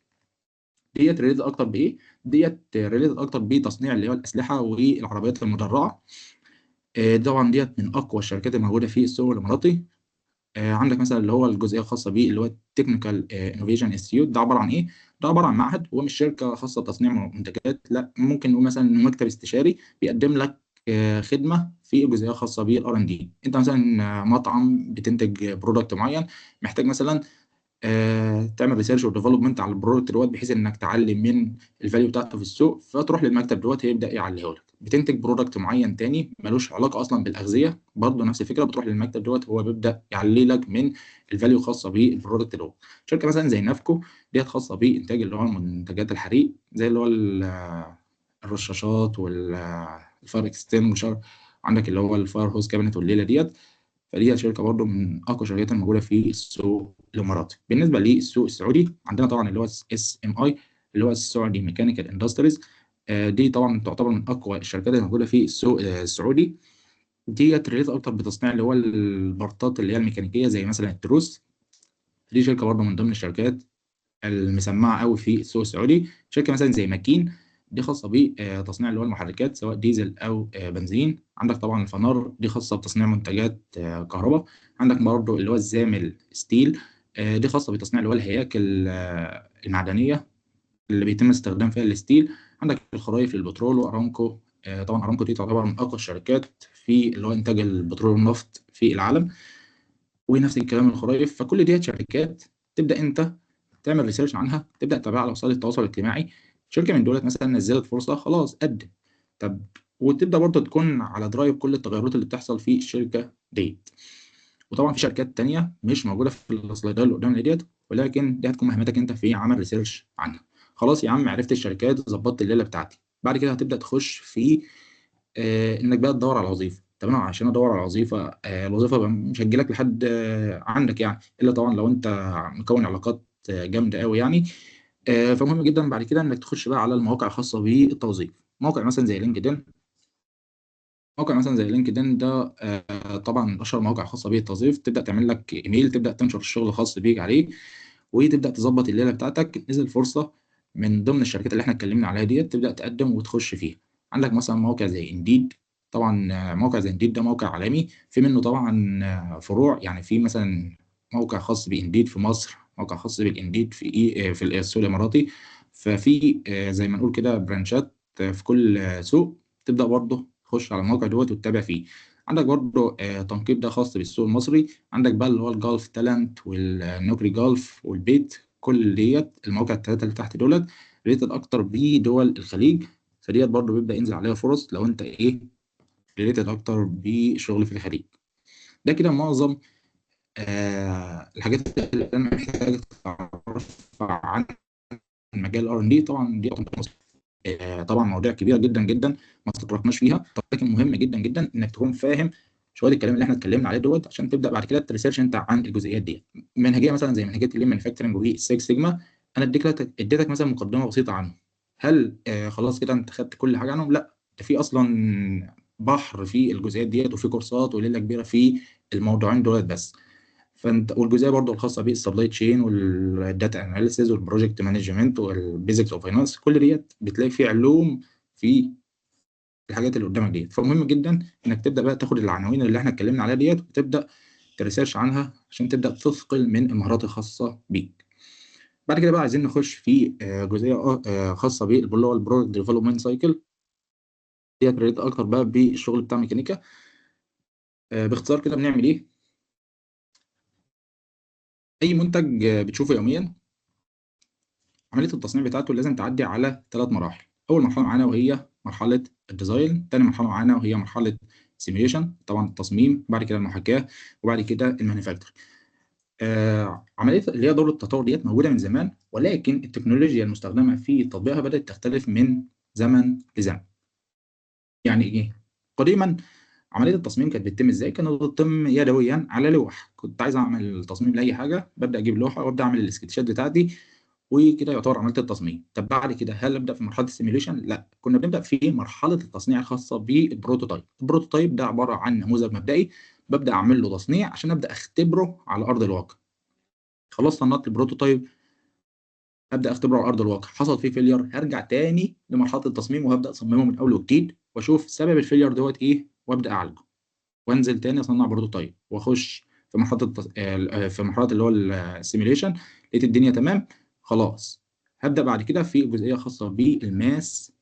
ديت ريليتد اكتر بايه؟ ديت ريليتد اكتر بتصنيع اللي هو الاسلحه والعربيات المدرعه. طبعا ديت من اقوى الشركات الموجوده في السوق الاماراتي. عندك مثلا اللي هو الجزئيه الخاصه بيه اللي هو التكنيكال انوفيشن انستيتيوت، ده عباره عن ايه؟ ده عباره عن معهد، هو مش شركه خاصه بتصنيع منتجات، لا ممكن نقول مثلا انه مكتب استشاري بيقدم لك خدمه في الجزئيه الخاصه بالار ان دي. انت مثلا مطعم بتنتج برودكت معين، محتاج مثلا تعمل ريسيرش وديفلوبمنت على البرودكت دوت، بحيث انك تعلم من الفاليو بتاعته في السوق، فتروح للمكتب دوت هيبدا يعليه لك. بتنتج برودكت معين تاني ملوش علاقه اصلا بالاغذيه، برضه نفس الفكره، بتروح للمكتب دوت، هو بيبدا يعلي لك من الفاليو الخاصه بالبرودكت دوت. شركه مثلا زي نافكو ديت خاصه بانتاج اللي هو منتجات الحريق، زي اللي هو الرشاشات والفاير اكستنجوشر، عندك اللي هو الفاير هوس كابينت والليله ديت. فدي شركه برضو من اقوى الشركات الموجوده في السوق الاماراتي. بالنسبه للسوق السعودي عندنا طبعا اللي هو SMI، اللي هو السعودي ميكانيكال اندستريز. دي طبعا تعتبر من اقوى الشركات الموجوده في السوق السعودي. دي ريليت اكتر بتصنيع اللي هو البارتات اللي هي الميكانيكيه، زي مثلا التروس. دي شركه برضو من ضمن الشركات المسمعه قوي في السوق السعودي. شركه مثلا زي ماكين، دي خاصه بتصنيع اللي هو المحركات سواء ديزل او بنزين. عندك طبعا الفنار، دي خاصه بتصنيع منتجات كهرباء. عندك برضه اللي هو الزامل ستيل، دي خاصه بتصنيع اللي هو الهياكل المعدنيه اللي بيتم استخدام فيها الستيل. عندك الخرايف للبترول وارامكو. طبعا ارامكو دي تعتبر من اقوى الشركات في اللي هو انتاج البترول والنفط في العالم، ونفس الكلام الخرايف. فكل دي شركات تبدا انت تعمل ريسيرش عنها، تبدا تتابعها على وسائل التواصل الاجتماعي. شركه من دولت مثلا نزلت فرصه، خلاص قدم. طب وتبدا برضه تكون على درايه بكل التغيرات اللي بتحصل في الشركه ديت. وطبعا في شركات تانية مش موجوده في السلايدات اللي قدامنا ديت، ولكن دي هتكون مهمتك انت في عمل ريسيرش عنها. خلاص يا عم، عرفت الشركات، ظبطت الليله بتاعتي. بعد كده هتبدا تخش في انك بقى تدور على وظيفه. طب انا عشان ادور على وظيفه، الوظيفه بقى مش هتجيلك لحد عندك يعني، الا طبعا لو انت مكون علاقات جامده قوي يعني. فمهم جدا بعد كده انك تخش بقى على المواقع الخاصه بالتوظيف. موقع مثلا زي لينكدين. موقع مثلا زي لينكدين ده طبعا من اشهر مواقع خاصه بالتوظيف. تبدا تعمل لك ايميل، تبدا تنشر الشغل الخاص بيك عليه، وتبدا تظبط الليله بتاعتك. نزل فرصه من ضمن الشركات اللي احنا اتكلمنا عليها ديت، تبدا تقدم وتخش فيها. عندك مثلا موقع زي انديد. طبعا موقع زي انديد ده موقع عالمي، في منه طبعا فروع. يعني في مثلا موقع خاص بانديد في مصر، موقع خاص بالانديد في في السوق الاماراتي. ففي زي ما نقول كده برانشات في كل سوق. تبدا برضه تخش على الموقع دوت وتتابع فيه. عندك برضه تنقيب ده خاص بالسوق المصري. عندك بقى اللي هو الجولف تالنت والنوكري جولف والبيت. كل ديت المواقع الثلاثه اللي تحت دولت ريتد اكتر بدول الخليج. فديت برضه بيبدا ينزل عليها فرص لو انت ايه ريليتد اكتر بشغل في الخليج. ده كده معظم الحاجات اللي انا محتاج اعرفها عن مجال R&D. طبعا دي طبعا مواضيع كبيره جدا جدا ما تتطرقناش فيها. طب لكن مهم جدا جدا انك تكون فاهم شويه الكلام اللي احنا اتكلمنا عليه دوت، عشان تبدا بعد كده تريسيرش انت عن الجزئيات دي. منهجيه مثلا زي منهجيه اللين مانيفاكتشرنج والسيكس سيجما، انا اديتك مثلا مقدمه بسيطه عنهم. هل خلاص كده انت خدت كل حاجه عنهم؟ لا، ده في اصلا بحر في الجزئيات ديت، وفي كورسات وليله كبيره في الموضوعين دولت بس. فانت والجزئيه برضو الخاصه بالسبلاي تشين والداتا اناليسيز والبروجكت مانجمنت والبيزكس اوف فاينانس، كل ديت بتلاقي فيه علوم في الحاجات اللي قدامك ديت. فمهم جدا انك تبدا بقى تاخد العناوين اللي احنا اتكلمنا عليها ديت، وتبدا تريسيرش عنها عشان تبدا تثقل من المهارات الخاصه بيك. بعد كده بقى عايزين نخش في جزئيه خاصه باللي هو البرودكت ديفلوبمنت سايكل. ديت ريت اكتر بقى بالشغل بتاع ميكانيكا. باختصار كده بنعمل ايه؟ اي منتج بتشوفه يوميا، عملية التصنيع بتاعته لازم تعدي على 3 مراحل. أول مرحلة معانا وهي مرحلة الديزاين، تاني مرحلة معانا وهي مرحلة سيميوليشن، طبعا التصميم، بعد كده المحاكاة، وبعد كده المانيفاكتشر. عملية اللي هي دور التطور ديت موجودة من زمان، ولكن التكنولوجيا المستخدمة في تطبيقها بدأت تختلف من زمن لزمن. يعني إيه؟ قديما عملية التصميم كانت بتتم ازاي؟ كانت بتتم يدويا على لوح. كنت عايز اعمل تصميم لاي حاجة، ببدأ اجيب لوحة وابدأ اعمل السكتشات بتاعتي، وكده يعتبر عملت التصميم. طب بعد كده هل ابدا في مرحله السيميوليشن؟ لا، كنا بنبدا في مرحله التصنيع الخاصه بالبروتوتايب. البروتوتايب ده عباره عن نموذج مبدئي، ببدا اعمل له تصنيع عشان ابدا اختبره على ارض الواقع. خلاص صنعت البروتوتايب، ابدا اختبره على ارض الواقع. حصل فيه فيلير، هرجع تاني لمرحله التصميم وهبدا اصممه من اول وجديد، واشوف سبب الفيلير دوت ايه، وابدا اعالجه. وانزل تاني اصنع بروتوتايب، واخش في مرحله في مرحله اللي هو السيميوليشن. لقيت الدنيا تمام، خلاص هبدا بعد كده في جزئيه خاصه بالماس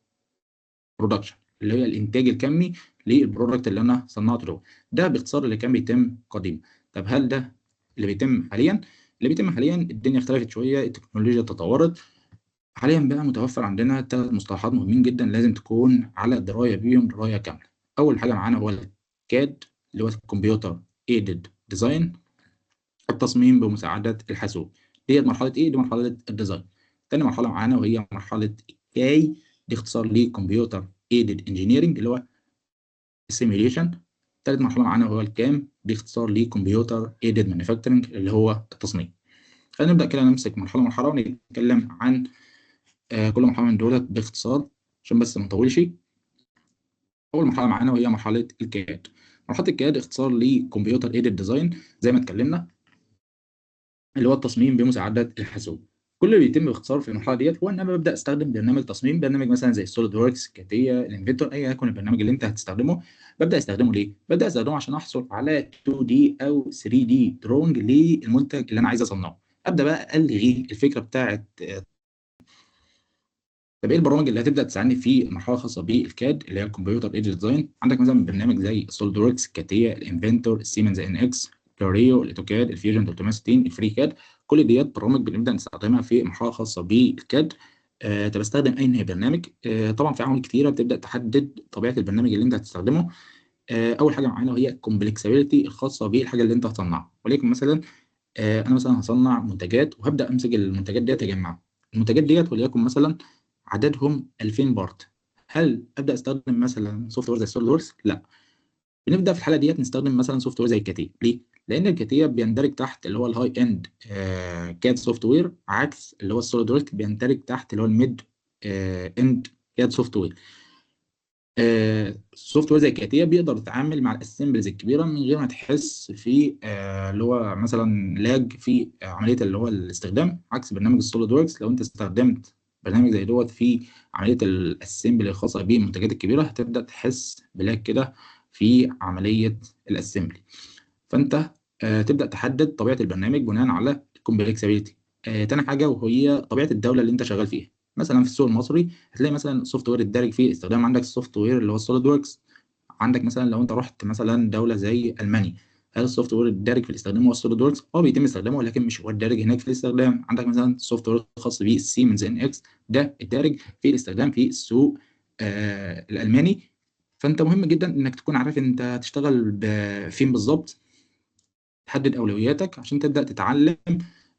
برودكشن، اللي هي الانتاج الكمي للبرودكت اللي انا صنعته ده باختصار اللي كان بيتم قديما. طب هل ده اللي بيتم حاليا؟ اللي بيتم حاليا الدنيا اختلفت شويه، التكنولوجيا تطورت. حاليا بقى متوفر عندنا 3 مصطلحات مهمين جدا لازم تكون على درايه بيهم درايه كامله. اول حاجه معانا هو الكاد اللي هو الكمبيوتر ايدد ديزاين، التصميم بمساعده الحاسوب. ديت مرحله ايه؟ دي مرحله الديزاين. تاني مرحله معانا وهي مرحله كاي، دي اختصار لكمبيوتر ايدد انجينيرنج اللي هو السيميوليشن. تالت مرحله معانا هو الكام، دي اختصار لكمبيوتر ايدد مانيفاكتشرنج اللي هو التصميم. خلينا نبدا كده نمسك مرحله مرحله ونتكلم عن كل مرحله من دولت باختصار عشان بس ما نطولش. اول مرحله معانا وهي مرحله الكاد. مرحله الكاد اختصار لكمبيوتر ايدد ديزاين زي ما اتكلمنا، اللي هو التصميم بمساعده الحاسوب. كل اللي بيتم باختصار في المرحله ديت هو ان انا ببدا استخدم برنامج تصميم، برنامج مثلا زي السوليد وركس، كاتيا، الانفنتور، ايا يكن البرنامج اللي انت هتستخدمه. ببدا استخدمه ليه؟ ببدا استخدمه عشان احصل على 2 دي او 3 دي درونج للمنتج اللي انا عايز اصنعه. ابدا بقى الغي الفكره بتاعه طب ايه البرامج اللي هتبدا تساعدني في المرحله الخاصه بالكاد اللي هي الكمبيوتر ايدج ديزاين؟ عندك مثلا برنامج زي سوليد وركس، كاتيا، الانفنتور، السيمنز ان اكس، كلاريو، الاوتوكاد، الفيوجن 360، الفري كاد. كل ديت برامج بنبدا نستخدمها في المرحله الخاصه بالكاد. طب استخدم اي برنامج؟ طبعا في عوامل كتيره بتبدا تحدد طبيعه البرنامج اللي انت هتستخدمه. اول حاجه معانا وهي الكومبلكسبيليتي الخاصه بالحاجه اللي انت هتصنعها، وليكن مثلا انا مثلا هصنع منتجات وهبدا امسك المنتجات ديت اجمعها. المنتجات ديت وليكن مثلا عددهم 2000 بارت. هل ابدا استخدم مثلا سوفت وير زي سوليد وركس؟ لا. بنبدا في الحاله ديت نستخدم مثلا سوفت وير زي كاتيا. ليه؟ لان الكاتيا بيندرج تحت اللي هو الهاي اند كاد سوفت وير، عكس اللي هو السوليد وركس بيندرج تحت اللي هو الميد اند كاد سوفت وير. السوفت وير زي كاتيا بيقدر يتعامل مع الاسمبلز الكبيره من غير ما تحس في اللي هو مثلا لاج في عمليه اللي هو الاستخدام، عكس برنامج السوليد وركس. لو انت استخدمت برنامج زي دوت في عمليه الاسمبل الخاصه بالمنتجات الكبيره هتبدا تحس بلاج كده في عمليه الاسمبلي. فانت تبدا تحدد طبيعه البرنامج بناء على الكومبلكسبيليتي. تاني حاجه وهي طبيعه الدوله اللي انت شغال فيها. مثلا في السوق المصري هتلاقي مثلا السوفت وير الدارج فيه استخدام عندك السوفت وير اللي هو السوليد وركس. عندك مثلا لو انت رحت مثلا دوله زي المانيا، هل السوفت وير الدارج في الاستخدام هو السوليد وركس؟ بيتم استخدامه ولكن مش هو الدارج هناك في الاستخدام. عندك مثلا السوفت وير الخاص بالسيمنز ان اكس، ده الدارج في الاستخدام في السوق الالماني. فانت مهم جدا انك تكون عارف انت هتشتغل فين بالظبط، تحدد اولوياتك عشان تبدا تتعلم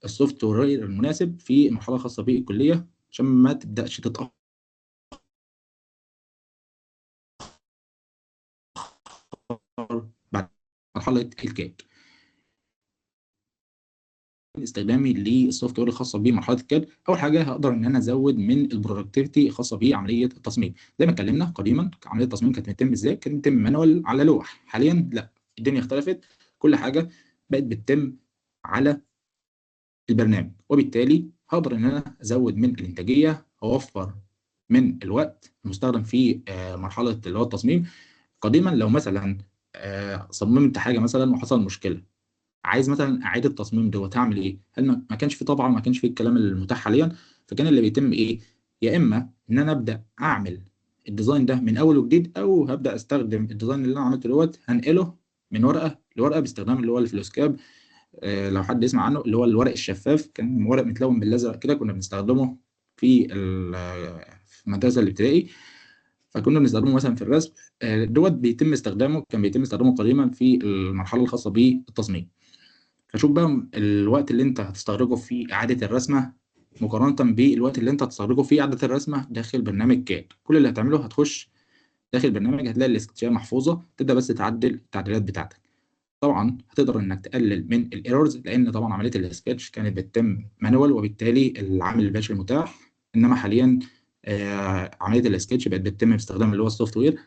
السوفت وير المناسب في المرحله الخاصه بالكليه عشان ما تبداش تتاخر بعد مرحله الكاد. استخدامي للسوفت وير الخاصه بمرحله الكاد، اول حاجه هقدر ان انا ازود من البرودكتيفيتي الخاصه بعمليه التصميم. زي ما اتكلمنا قديما عمليه التصميم كانت بتتم ازاي؟ كانت بتتم مانوال على لوح. حاليا لا، الدنيا اختلفت، كل حاجه بقت بتتم على البرنامج، وبالتالي هقدر ان انا ازود من الانتاجيه، اوفر من الوقت المستخدم في مرحله اللي هو التصميم. قديما لو مثلا صممت حاجه مثلا وحصل مشكله، عايز مثلا اعيد التصميم دوت هعمل ايه؟ هل ما كانش في، طبعا ما كانش في الكلام المتاح حاليا. فكان اللي بيتم ايه؟ يا اما ان انا ابدا اعمل الديزاين ده من اول وجديد، او هبدا استخدم الديزاين اللي انا عملته دوت هنقله من ورقه لورقه باستخدام اللي هو الفلوسكاب. لو حد يسمع عنه، اللي هو الورق الشفاف، كان ورق متلون بالازرق كده، كنا بنستخدمه في في المدرسه الابتدائي. فكنا بنستخدمه مثلا في الرسم. دوت بيتم استخدامه، كان بيتم استخدامه قديما في المرحله الخاصه بالتصميم. فشوف بقى الوقت اللي انت هتستغرقه في اعاده الرسمه مقارنه بالوقت اللي انت هتستغرقه في اعاده الرسمه داخل برنامج كاد. كل اللي هتعمله هتخش داخل البرنامج هتلاقي الاستشفاء محفوظه، تبدا بس تعدل التعديلات بتاعتك. طبعا هتقدر انك تقلل من الايرورز، لان طبعا عمليه السكتش كانت بتتم مانوال وبالتالي العامل البشري متاح. انما حاليا عمليه السكتش بقت بتتم باستخدام اللي هو السوفت وير.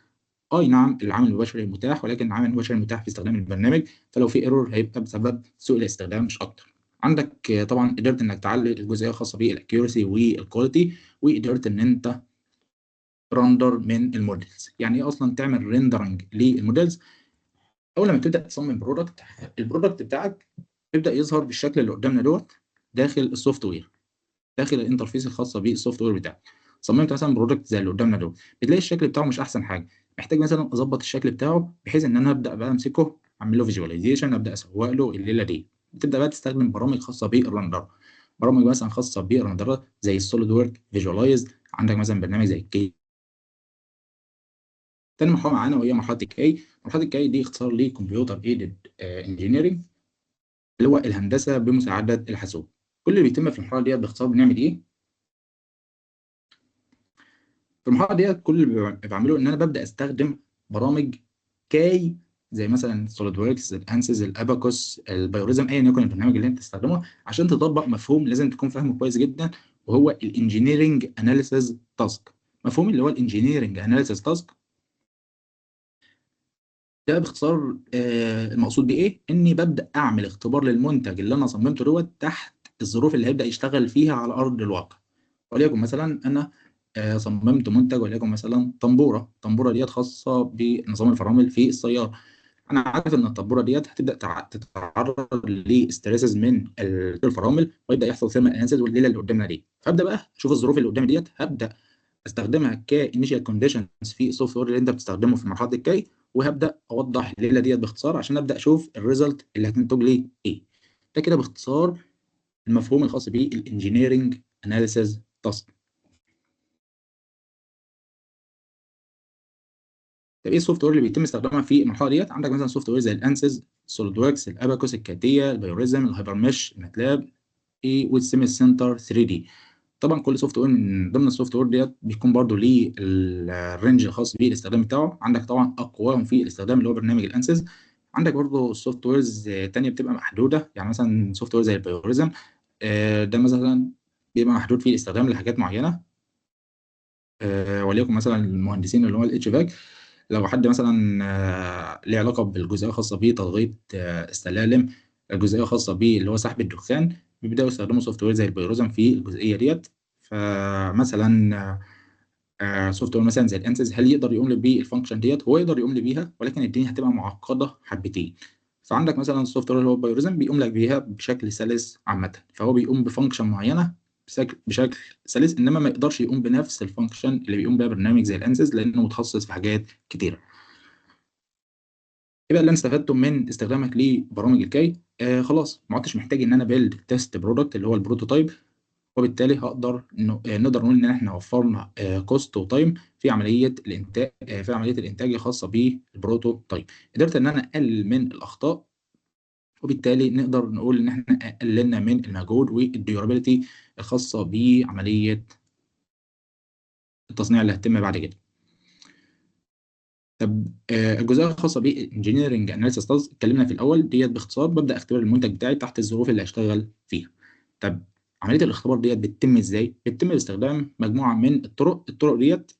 اي نعم العامل البشري متاح، ولكن العامل البشري متاح في استخدام البرنامج، فلو في ايرور هيبقى بسبب سوء الاستخدام مش اكتر. عندك طبعا قدرت انك تعلي الجزئيه الخاصه بالاكيورسي والكواليتي، وقدرت ان انت رندر من المودلز. يعني ايه اصلا تعمل ريندرنج للمودلز؟ اول لما تبدا تصمم برودكت، البرودكت بتاعك يبدا يظهر بالشكل اللي قدامنا دوت داخل السوفت وير، داخل الانترفيس الخاصه بالسوفت وير بتاعك. صممت مثلا برودكت زي اللي قدامنا دوت، بتلاقي الشكل بتاعه مش احسن حاجه، محتاج مثلا اظبط الشكل بتاعه بحيث ان انا ابدا بقى امسكه اعمل له فيجواليزيشن، ابدا اسوق له الليله دي. بتبدا بقى تستخدم برامج خاصه بالرندر. برامج مثلا خاصه بالرندرات زي السوليد ورك، فيجوالايز، عندك مثلا برنامج زي الكي. تاني مرحله معانا وهي مرحله الكي. مرحله الكي دي اختصار لكمبيوتر ايدد انجينيرنج، اللي هو الهندسه بمساعده الحاسوب. كل اللي بيتم في المرحله ديت باختصار بنعمل ايه؟ في المرحله ديت كل اللي بعمله ان انا ببدا استخدم برامج كاي، زي مثلا سوليد وركس، الانسيز، الاباكوس، البيوريزم، ايا يكن البرنامج اللي انت تستخدمه عشان تطبق مفهوم لازم تكون فاهمه كويس جدا، وهو الانجينيرنج اناليسيز تاسك. مفهوم اللي هو الانجينيرنج اناليسيز تاسك ده باختصار المقصود بيه ايه؟ اني ببدا اعمل اختبار للمنتج اللي انا صممته دوت تحت الظروف اللي هيبدا يشتغل فيها على ارض الواقع. وليكن مثلا انا صممت منتج، وليكن مثلا طنبوره ديت خاصه بنظام الفرامل في السياره. انا عارف ان الطنبوره ديت هتبدا تتعرض لستريسز من الفرامل، ويبدا يحصل ثيرمال اناليسيس والليله اللي قدامنا دي. فابدا بقى اشوف الظروف اللي قدامي ديت، هبدا استخدمها كانيشال كونديشنز في السوفت وير اللي انت بتستخدمه في مرحله الكي، وهبدا اوضح الليله ديت باختصار عشان ابدا اشوف الريزلت اللي هتنتج لي ايه. ده كده باختصار المفهوم الخاص بالانجينيرنج اناليسيز تاسك. طب ايه السوفت وير اللي بيتم استخدامها في المرحله ديت؟ عندك مثلا سوفت وير زي الانسيز، سوليد وركس، الاباكوس، الكاتيا، البيوريزم، الهايبر ميش، الماتلاب، ايه، والسيمي سنتر 3 دي. طبعا كل سوفت وير من ضمن السوفت وير ديت بيكون برضو ليه الرينج الخاص بالاستخدام بتاعه. عندك طبعا اقواهم في الاستخدام اللي هو برنامج الانسيز. عندك برضو سوفت ويرز تانية بتبقى محدوده، يعني مثلا سوفت وير زي البيوريزم ده مثلا بيبقى محدود فيه الاستخدام لحاجات معينه. وليكن مثلا المهندسين اللي هو الاتش فاك، لو حد مثلا ليه علاقه بالجزئيه الخاصه بتضغيط السلالم، الجزئيه الخاصه بيه اللي هو سحب الدخان، بيبداوا يستخدموا سوفت وير زي البيروزم في الجزئيه ديت. فمثلا سوفت وير مثلا زي الانسيز، هل يقدر يقوم لي بالفانكشن ديت؟ هو يقدر يقوم لي بيها، ولكن الدنيا هتبقى معقده حبتين. فعندك مثلا السوفت وير اللي هو بايوريزم بيقوم لك بيها بشكل سلس عامه، فهو بيقوم بفانكشن معينه بشكل سلس، انما ما يقدرش يقوم بنفس الفانكشن اللي بيقوم بيها برنامج زي الانسيز لانه متخصص في حاجات كتيره. يبقى اللي انا استفدته من استخدامك لبرامج الكي، خلاص ما عدتش محتاج ان انا بيلد تيست برودكت اللي هو البروتوتايب، وبالتالي نقدر نقول ان احنا وفرنا كوست وتايم في عمليه الانتاج، الخاصه بالبروتوتايب. قدرت ان انا اقلل من الاخطاء، وبالتالي نقدر نقول ان احنا قللنا من المجهود والديورابيلتي الخاصه بعمليه التصنيع اللي هتتم بعد كده. طب الجزئيه الخاصه بالانجينيرنج اناليسيس تاسك اتكلمنا في الاول ديت باختصار. ببدا اختبر المنتج بتاعي تحت الظروف اللي هشتغل فيها. طب عمليه الاختبار ديت بتتم ازاي؟ بتتم باستخدام مجموعه من الطرق ديت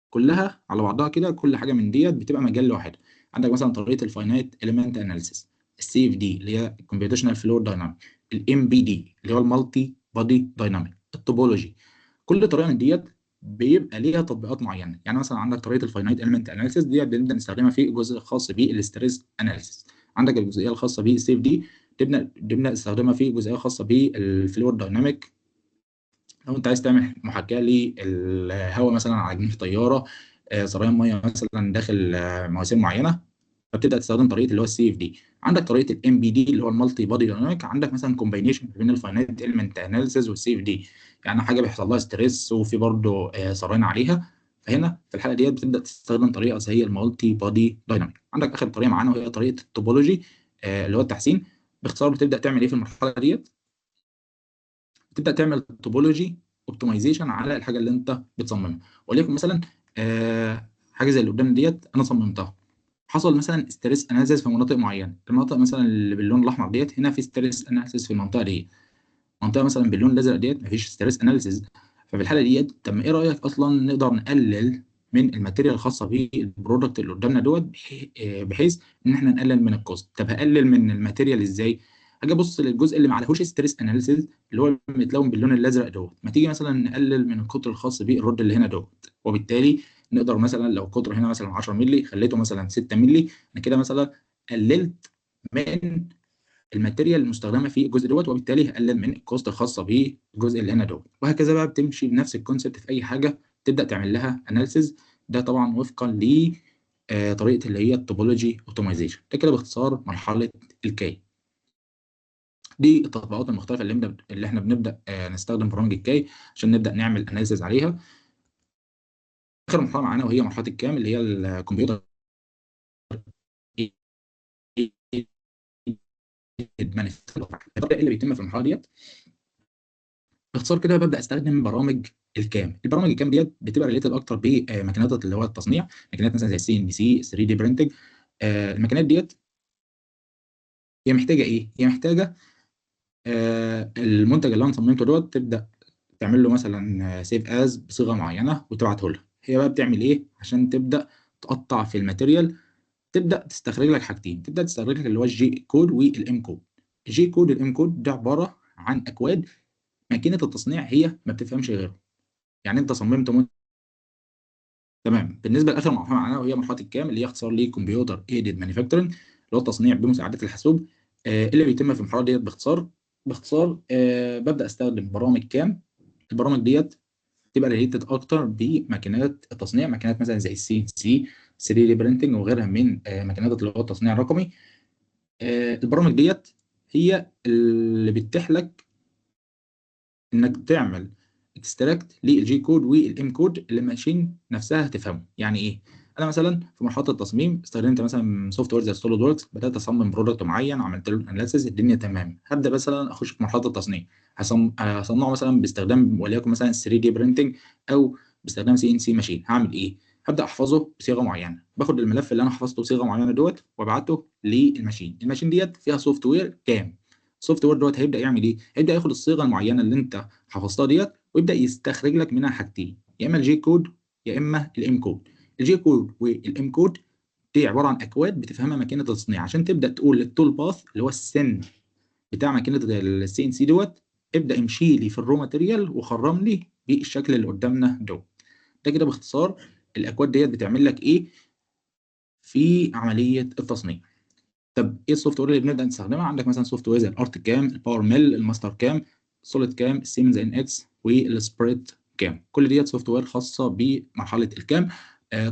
كلها على بعضها كده. كل حاجه من ديت بتبقى مجال لوحده. عندك مثلا طريقه الفاينايت اليمنت اناليسيس، السي اف دي اللي هي الكمبيوتيشنال فلويد دايناميك، الام بي دي اللي هو المالتي بادي دايناميك، التوبولوجي. كل طريقه من ديت بيبقى ليها تطبيقات معينه. يعني مثلا عندك طريقه الفاينايت اليمنت اناليسيس ديت بنبدا نستخدمها في الجزء الخاص بالاستريس اناليسيس. عندك الجزئيه الخاصه بالسي اف دي تبدا نستخدمها في الجزئيه الخاصه بالفلويد دايناميك. لو انت عايز تعمل محاكاه للهواء مثلا على جناح طياره، سريان ميه مثلا داخل مواسير معينه، فبتبدا تستخدم طريقه اللي هو السي اف دي. عندك طريقه الام بي دي اللي هو المالتي بادي دايناميك. عندك مثلا كومباينيشن بين الفاينانت اليمنت اناليسيز والسي اف دي، يعني حاجه بيحصل لها ستريس وفي برضه سريان عليها. فهنا في الحاله ديت بتبدا تستخدم طريقه زي المالتي بادي دايناميك. عندك اخر طريقه معانا وهي طريقه التوبولوجي اللي هو التحسين. باختصار بتبدا تعمل ايه في المرحله ديت؟ تبدا تعمل توبولوجي اوبتمايزيشن على الحاجه اللي انت بتصممها. وليكن مثلا حاجه زي اللي قدام ديت انا صممتها، حصل مثلا ستريس اناليسيس في مناطق معينه. المناطق مثلا اللي باللون الاحمر ديت هنا في ستريس اناليسيس في المنطقه دي. منطقه مثلا باللون الازرق ديت مفيش ستريس اناليسيس. ففي الحاله ديت طب ما ايه رايك اصلا نقدر نقلل من الماتيريال الخاصه بالبرودكت اللي قدامنا دوت، بحيث ان احنا نقلل من الكوست. طب هقلل من الماتيريال ازاي؟ اجي ابص للجزء اللي ما عليهوش ستريس اناليسيس اللي هو متلون باللون الازرق دوت، ما تيجي مثلا نقلل من القطر الخاص بالرد اللي هنا دوت، وبالتالي نقدر مثلا لو القطر هنا مثلا 10 مللي خليته مثلا 6 مللي، انا كده مثلا قللت من الماتيريال المستخدمه في الجزء دوت، وبالتالي هقلل من الكوست الخاصه بالجزء اللي هنا دوت. وهكذا بقى بتمشي بنفس الكونسيبت في اي حاجه تبدا تعمل لها اناليسيز. ده طبعا وفقا ل طريقه اللي هي التوبولوجي اوبتمايزيشن. ده كده باختصار مرحله الكي. دي التطبيقات المختلفه اللي احنا بنبدا نستخدم برامج الكاي عشان نبدا نعمل اناليسيز عليها. اخر مرحله معانا وهي مرحله الكام اللي هي الكمبيوتر اللي بيتم في المرحله ديت. باختصار كده ببدا استخدم برامج الكام. البرامج الكام ديت بتبقى ريليتد اكتر بماكينات اللي هو التصنيع، ماكينات مثلا زي السي ان سي 3 دي برينتنج. الماكينات ديت هي محتاجه ايه؟ هي محتاجه المنتج اللي انا صممته دوت تبدا تعمل له مثلا سيف از بصيغه معينه وتبعته لها. هي بقى بتعمل ايه عشان تبدا تقطع في الماتيريال؟ تبدا تستخرج لك حاجتين، تبدا تستخرج لك اللي هو الجي كود والام كود. الجي كود والام كود ده عباره عن اكواد ماكينه التصنيع هي ما بتفهمش غيره. يعني انت صممت تمام. بالنسبه لاخر مرحله معانا وهي مرحله الكام اللي هي اختصار لكمبيوتر ايدد مانيفاكتشرنج اللي هو التصنيع بمساعده الحاسوب. اللي بيتم في المرحله ديت باختصار ببدا استخدم برامج كام. البرامج ديت تبقى ريليتد اكتر بماكينات التصنيع، ماكينات مثلا زي السي ان سي 3 دي برينتنج وغيرها من ماكينات اللي هو التصنيع الرقمي. البرامج ديت هي اللي بتتيح لك انك تعمل اكستراكت للجي كود والام كود اللي الماشين نفسها هتفهمه. يعني ايه؟ انا مثلا في مرحله التصميم استخدمت مثلا سوفت وير زي سوليد وركس، بدات اصمم برودكت معين، عملت له اناليسيس، الدنيا تمام. هبدا مثلا اخش في مرحله التصنيع، هصنعه مثلا باستخدام وليكن مثلا 3 دي برينتنج او باستخدام سي ان سي ماشين. هعمل ايه؟ هبدا احفظه بصيغه معينه، باخد الملف اللي انا حفظته بصيغه معينه دوت وابعته للماشين. الماشين ديت فيها سوفت وير كام. السوفت وير دوت هيبدا يعمل ايه؟ هيبدا ياخد الصيغه المعينه اللي انت حفظتها ديت ويبدا يستخرج لك منها حاجتين، يا اما الجي كود يا اما الام كود. الجي كود والام كود دي عباره عن اكواد بتفهمها ماكينه التصنيع عشان تبدا تقول للتول باث اللي هو السن بتاع ماكينه السي ان سي دوت ابدا امشي لي في الرو ماتيريال وخرم لي بالشكل اللي قدامنا دوت. ده كده باختصار الاكواد ديت بتعمل لك ايه في عمليه التصنيع. طب ايه السوفت وير اللي بنبدا نستخدمها؟ عندك مثلا سوفت وير زي الارت كام، الباور ميل، الماستر كام، سوليد كام، السيمنز ان اكس، والسبريت كام. كل ديت سوفت وير خاصه بمرحله الكام.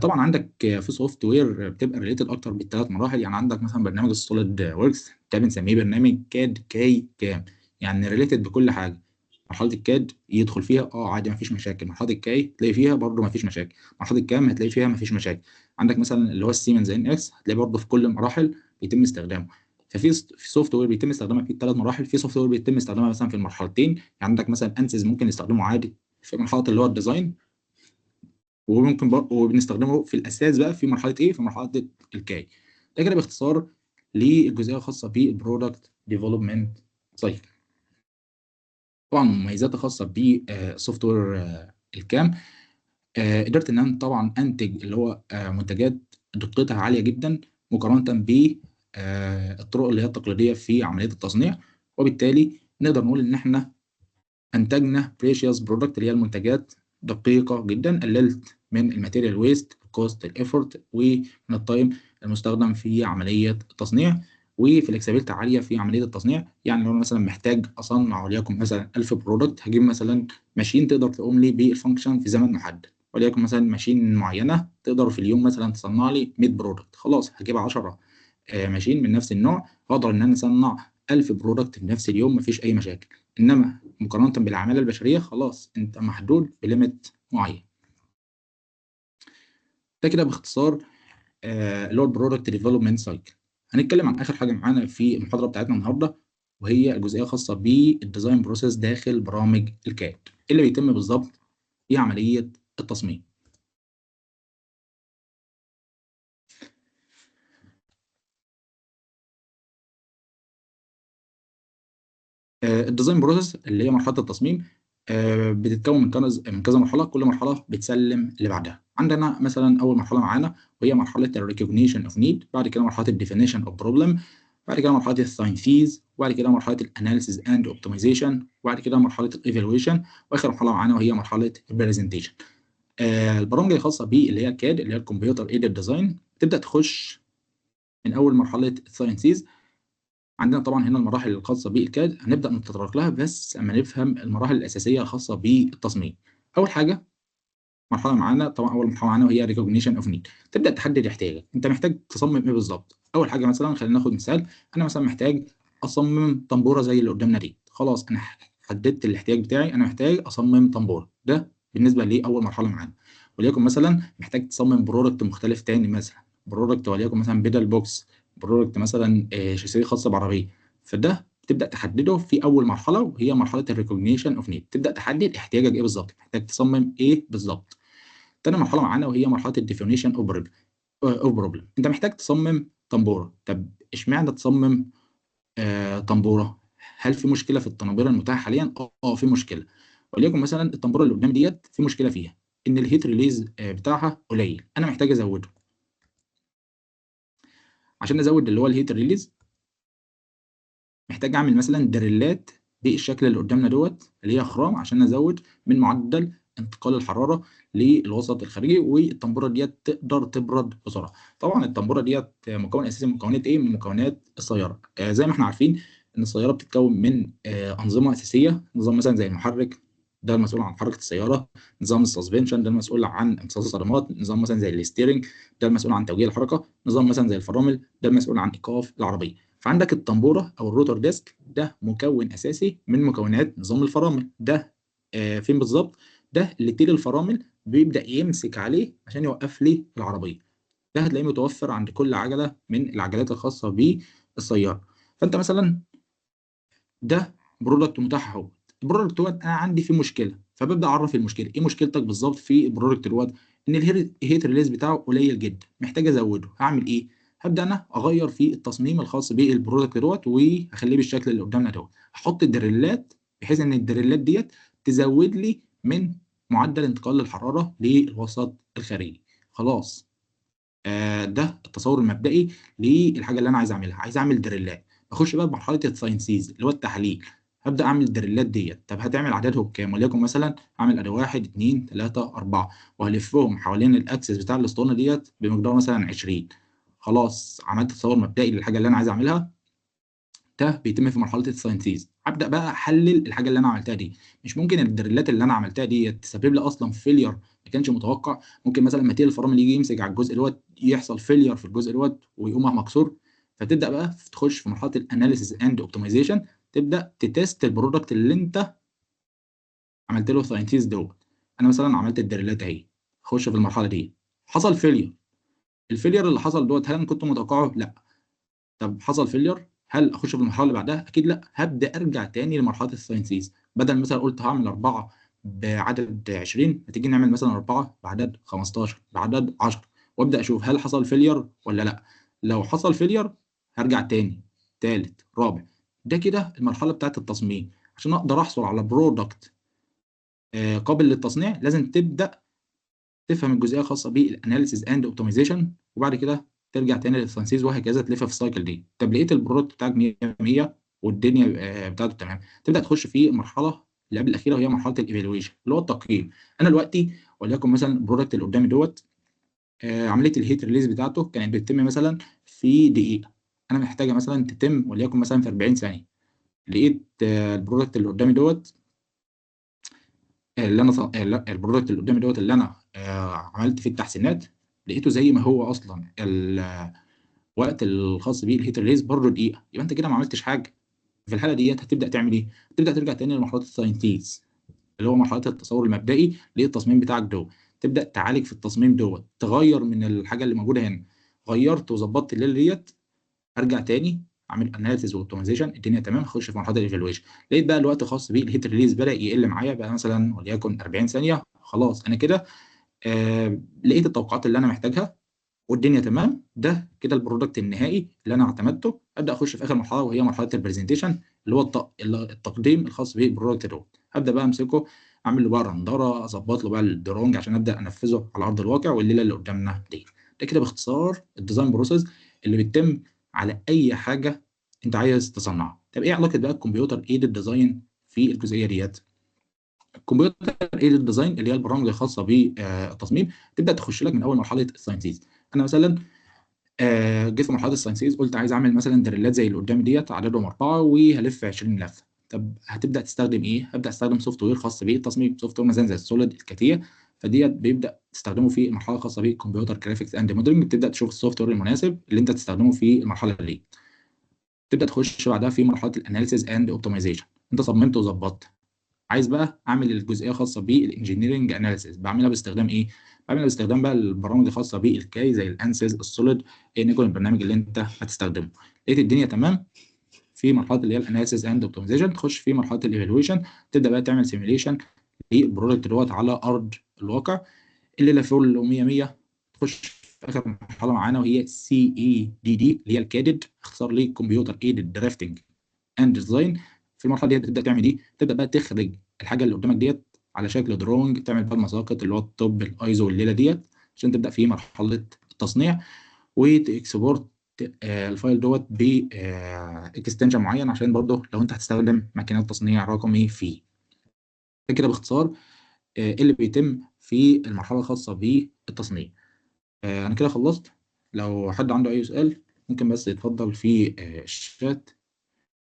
طبعا عندك في سوفت وير بتبقى ريليتد اكتر بالثلاث مراحل. يعني عندك مثلا برنامج السوليد وركس ده بنسميه برنامج كاد كاي كام، يعني ريليتد بكل حاجه. مرحله الكاد يدخل فيها عادي مفيش مشاكل، مرحله الكاي تلاقي فيها برضه مفيش مشاكل، مرحله الكام هتلاقي فيها مفيش مشاكل. عندك مثلا اللي هو السيمنز ان اكس هتلاقي برضه في كل المراحل بيتم استخدامه. في سوفت وير بيتم استخدامها في الثلاث مراحل، في سوفت وير بيتم استخدامها مثلا في المرحلتين. يعني عندك مثلا انسيز ممكن يستخدمه عادي في مرحله اللي هو الديزاين، وممكن وبنستخدمه في الاساس بقى في مرحله ايه؟ في مرحله الكاي. ده كده باختصار للجزئيه الخاصه بالبرودكت ديفلوبمنت سايكل. طبعا مميزات خاصه بسوفت وير الكام. قدرت ان انا طبعا انتج اللي هو منتجات دقتها عاليه جدا مقارنه بالطرق اللي هي التقليديه في عمليه التصنيع. وبالتالي نقدر نقول ان احنا انتجنا بريشيوس برودكت اللي هي المنتجات دقيقه جدا، قللت من الماتيريال ويست، الكوست، الايفورت، ومن التايم المستخدم في عمليه التصنيع، وفلكسبيليتي عاليه في عمليه التصنيع. يعني لو انا مثلا محتاج اصنع وليكن مثلا 1000 برودكت، هجيب مثلا ماشين تقدر تقوم لي بالفانكشن في زمن محدد. وليكن مثلا ماشين معينه تقدر في اليوم مثلا تصنع لي 100 برودكت، خلاص هجيب 10 ماشين من نفس النوع هقدر ان انا اصنع 1000 برودكت في نفس اليوم مفيش اي مشاكل. انما مقارنه بالعماله البشريه خلاص انت محدود بليميت معين. ده كده باختصار اللي هو البرودكت ديفلوبمنت سايكل. هنتكلم عن اخر حاجه معانا في المحاضره بتاعتنا النهارده وهي الجزئيه الخاصه بالديزاين بروسيس داخل برامج الكاد. ايه اللي بيتم بالظبط في عمليه التصميم؟ الديزاين بروسيس اللي هي مرحله التصميم بتتكون من كذا مرحله، كل مرحله بتسلم اللي بعدها. عندنا مثلا اول مرحله معانا وهي مرحله الريكوجنيشن اوف نيد، بعد كده مرحله الديفينيشن اوف بروبلم، بعد كده مرحله الساينسيز، وبعد كده مرحله الاناليسيز اند اوبتمايزيشن، وبعد كده مرحله الايفالويشن، واخر مرحله معانا وهي مرحله البرزنتيشن. البرامج الخاصه بيه اللي هي الكاد اللي هي الكمبيوتر ايدد ديزاين تبدا تخش من اول مرحله الساينسيز. عندنا طبعا هنا المراحل الخاصه بالكاد هنبدا نتطرق لها بس اما نفهم المراحل الاساسيه الخاصه بالتصميم. اول حاجه مرحله معانا طبعا اول مرحله معانا وهي ريكوجنيشن اوف نيد. تبدا تحدد احتياجك، انت محتاج تصمم ايه بالظبط. اول حاجه مثلا خلينا ناخد مثال، انا مثلا محتاج اصمم طنبوره زي اللي قدامنا دي. خلاص انا حددت الاحتياج بتاعي، انا محتاج اصمم طنبوره، ده بالنسبه لاول مرحله معانا. وليكن مثلا محتاج تصمم برودكت مختلف تاني، مثلا برودكت وليكن مثلا بيدال بوكس، برودكت مثلا شاسيه خاصه بعربيه. فده بتبدا تحدده في اول مرحله، وهي مرحله الريكوجنيشن اوف نيد. تبدا تحدد احتياجك ايه بالظبط، محتاج تصمم ايه بالظبط. تاني مرحله معانا وهي مرحله الديفينيشن اوف بروبلم. انت محتاج تصمم طنبوره. طب اشمعنى تصمم طنبوره؟ هل في مشكله في الطنابير المتاحه حاليا؟ في مشكله. وليكن مثلا الطنبوره اللي قدامي ديت في مشكله فيها ان الهيت ريليز بتاعها قليل، انا محتاج ازوده. عشان ازود اللي هو الهيت ريليز محتاج اعمل مثلا دريلات بالشكل اللي قدامنا دوت، اللي هي خرام، عشان ازود من معدل انتقال الحراره للوسط الخارجي، والطنبوره ديت تقدر تبرد بسرعه. طبعا الطنبوره ديت مكون اساسي من مكونات ايه؟ من مكونات السياره. زي ما احنا عارفين ان السياره بتتكون من انظمه اساسيه. نظام مثلا زي المحرك، ده المسؤول عن حركه السياره. نظام السسبنشن ده المسؤول عن امتصاص الصدمات. نظام مثلا زي الستيرنج ده المسؤول عن توجيه الحركه. نظام مثلا زي الفرامل ده المسؤول عن ايقاف العربيه. فعندك الطنبوره او الروتور ديسك ده مكون اساسي من مكونات نظام الفرامل. ده فين بالظبط؟ ده اللي تيل الفرامل بيبدا يمسك عليه عشان يوقف لي العربيه. ده هتلاقيه متوفر عند كل عجله من العجلات الخاصه بالسياره. فانت مثلا ده برودكت متاح اهو. البرودكت دوت انا عندي فيه مشكله، فببدا اعرف المشكله ايه. مشكلتك بالظبط في البرودكت دوت ان الهيت ريليز بتاعه قليل جدا، محتاج ازوده. هعمل ايه؟ هبدا انا اغير في التصميم الخاص بالبرودكت دوت وهخليه بالشكل اللي قدامنا دوت. هحط الدريلات بحيث ان الدريلات ديت تزود لي من معدل انتقال الحراره للوسط الخارجي. خلاص. ده التصور المبدئي للحاجه اللي انا عايز اعملها. عايز اعمل دريلات. اخش بقى بمرحله الساينسيز اللي هو التحليل. هبدا اعمل الدريلات ديت. طب هتعمل عددهم كام؟ وليكن مثلا اعمل اداه 1 2 3 4، وهلفهم حوالين الاكسس بتاع الاسطوانه ديت بمقدار مثلا 20. خلاص عملت تصور مبدئي للحاجه اللي انا عايز اعملها. ده بيتم في مرحله الساينسيز. هبدا بقى احلل الحاجه اللي انا عملتها دي. مش ممكن الدريلات اللي انا عملتها دي تسبب لي اصلا فيلير ما كانش متوقع. ممكن مثلا ماتيريال الفرامل يجي يمسك على الجزء دوت يحصل فيلير في الجزء دوت ويقوم مكسور. فتبدا بقى تخش في مرحله الاناليسيز اند اوبتمايزيشن. تبدا تتست البرودكت اللي انت عملت له ساينسيز دوت. انا مثلا عملت الدريلات اهي. اخش في المرحله دي. حصل فيلير. الفيلير اللي حصل دوت هل انا كنت متوقعه؟ لا. طب حصل فيلير، هل اخش في المرحله اللي بعدها؟ اكيد لا. هبدا ارجع تاني لمرحله الساينسيز. بدل مثلا قلت هعمل اربعه بعدد 20، هتيجي نعمل مثلا اربعه بعدد 15 بعدد 10، وابدا اشوف هل حصل فيلير ولا لا. لو حصل فيلير هرجع تاني، تالت، رابع. ده كده المرحله بتاعت التصميم. عشان اقدر احصل على برودكت قابل للتصنيع لازم تبدا تفهم الجزئيه الخاصه بالاناليسيز اند اوبتمايزيشن، وبعد كده ترجع تاني للتنسيق وهكذا تلف في السايكل دي. طب لقيت البرودكت بتاعك 100 100 والدنيا بتاعته تمام، تبدا تخش في المرحله اللي قبل الاخيره وهي مرحله الايفالويشن اللي هو التقييم. انا دلوقتي وليكن مثلا البرودكت اللي قدامي دوت عمليه الهيت ريليز بتاعته كانت بتتم مثلا في دقيقه. انا محتاجه مثلا تتم وليكن مثلا في 40 ثانيه. لقيت البرودكت اللي قدامي دوت اللي انا البرودكت اللي قدامي دوت اللي انا عملت فيه التحسينات، لقيته زي ما هو اصلا الوقت الخاص بيه الهيت ريليز برضه دقيقه. يبقى انت كده ما عملتش حاجه. في الحاله ديت هتبدا تعمل ايه؟ تبدا ترجع تاني لمرحله الساينتيز اللي هو مرحله التصور المبدئي للتصميم بتاعك دوت. تبدا تعالج في التصميم دوت، تغير من الحاجه اللي موجوده هنا. غيرت وظبطت الليله ديت، ارجع تاني اعمل اناليسيز واوبتمايزيشن. الدنيا تمام، اخش في مرحله الايفالويشن. لقيت بقى الوقت الخاص بيه الهيت ريليز بدا يقل معايا بقى مثلا وليكن 40 ثانيه. خلاص انا كده لقيت التوقعات اللي انا محتاجها والدنيا تمام. ده كده البرودكت النهائي اللي انا اعتمدته. ابدا اخش في اخر مرحله وهي مرحله البرزنتيشن اللي هو التقديم الخاص بالبرودكت ده. ابدا بقى امسكه، اعمل له بقى رندره، اظبط له بقى الدرونج عشان ابدا انفذه على ارض الواقع والليله اللي قدامنا دي. ده كده باختصار الديزاين بروسيس اللي بيتم على اي حاجه انت عايز تصنعها. طب ايه علاقه بقى الكمبيوتر ايدد ديزاين في الجزئيه ديت؟ الكمبيوتر ايدد ديزاين اللي هي البرامج الخاصه بالتصميم تبدا تخش لك من اول مرحله الساينسيز. انا مثلا جيت في مرحله الساينسيز قلت عايز اعمل مثلا دريلات زي اللي قدامي ديت عددهم 4 وهلف 20 لفه. طب هتبدا تستخدم ايه؟ هبدا استخدم سوفت وير خاص بالتصميم. سوفت وير مثلا زي السوليد، الكاتيه. فديت بيبدا تستخدمه في المرحله الخاصه بالكمبيوتر جرافيكس اند موديلنج. بتبدا تشوف السوفت وير المناسب اللي انت تستخدمه في المرحله دي. تبدا تخش بعدها في مرحله الاناليسيز اند اوبتمايزيشن. انت صممت وظبطت، عايز بقى اعمل الجزئيه الخاصه بالانجينيرنج اناليسيز. بعملها باستخدام ايه؟ بعملها باستخدام بقى البرامج الخاصه بالكاي زي الانسيز، السوليد، ان يكون البرنامج اللي انت هتستخدمه. لقيت الدنيا تمام في مرحله اللي هي الاناليسيز اند اوبتمايزيشن، تخش في مرحله الايفالويشن. تبدا بقى تعمل سيميليشن للبرودكت دوت على ارض الواقع. الليله فل و100 100. تخش في اخر مرحله معانا وهي سي اي دي دي اللي هي الكادد، اختصار لي كمبيوتر ايدد درافتنج اند ديزاين. في المرحله ديت تبدا تعمل ايه؟ تبدا بقى تخرج الحاجه اللي قدامك ديت على شكل دروينج، تعمل بقى المساقط اللي هو الطب الايزو والليله ديت عشان تبدا في مرحله التصنيع، وتكسبورت الفايل دوت ب اكستنشن معين عشان برضه لو انت هتستخدم ماكينات تصنيع رقمي فيه. ده كده باختصار اللي بيتم في المرحله الخاصه بالتصنيع. انا كده خلصت. لو حد عنده اي سؤال ممكن بس يتفضل في الشات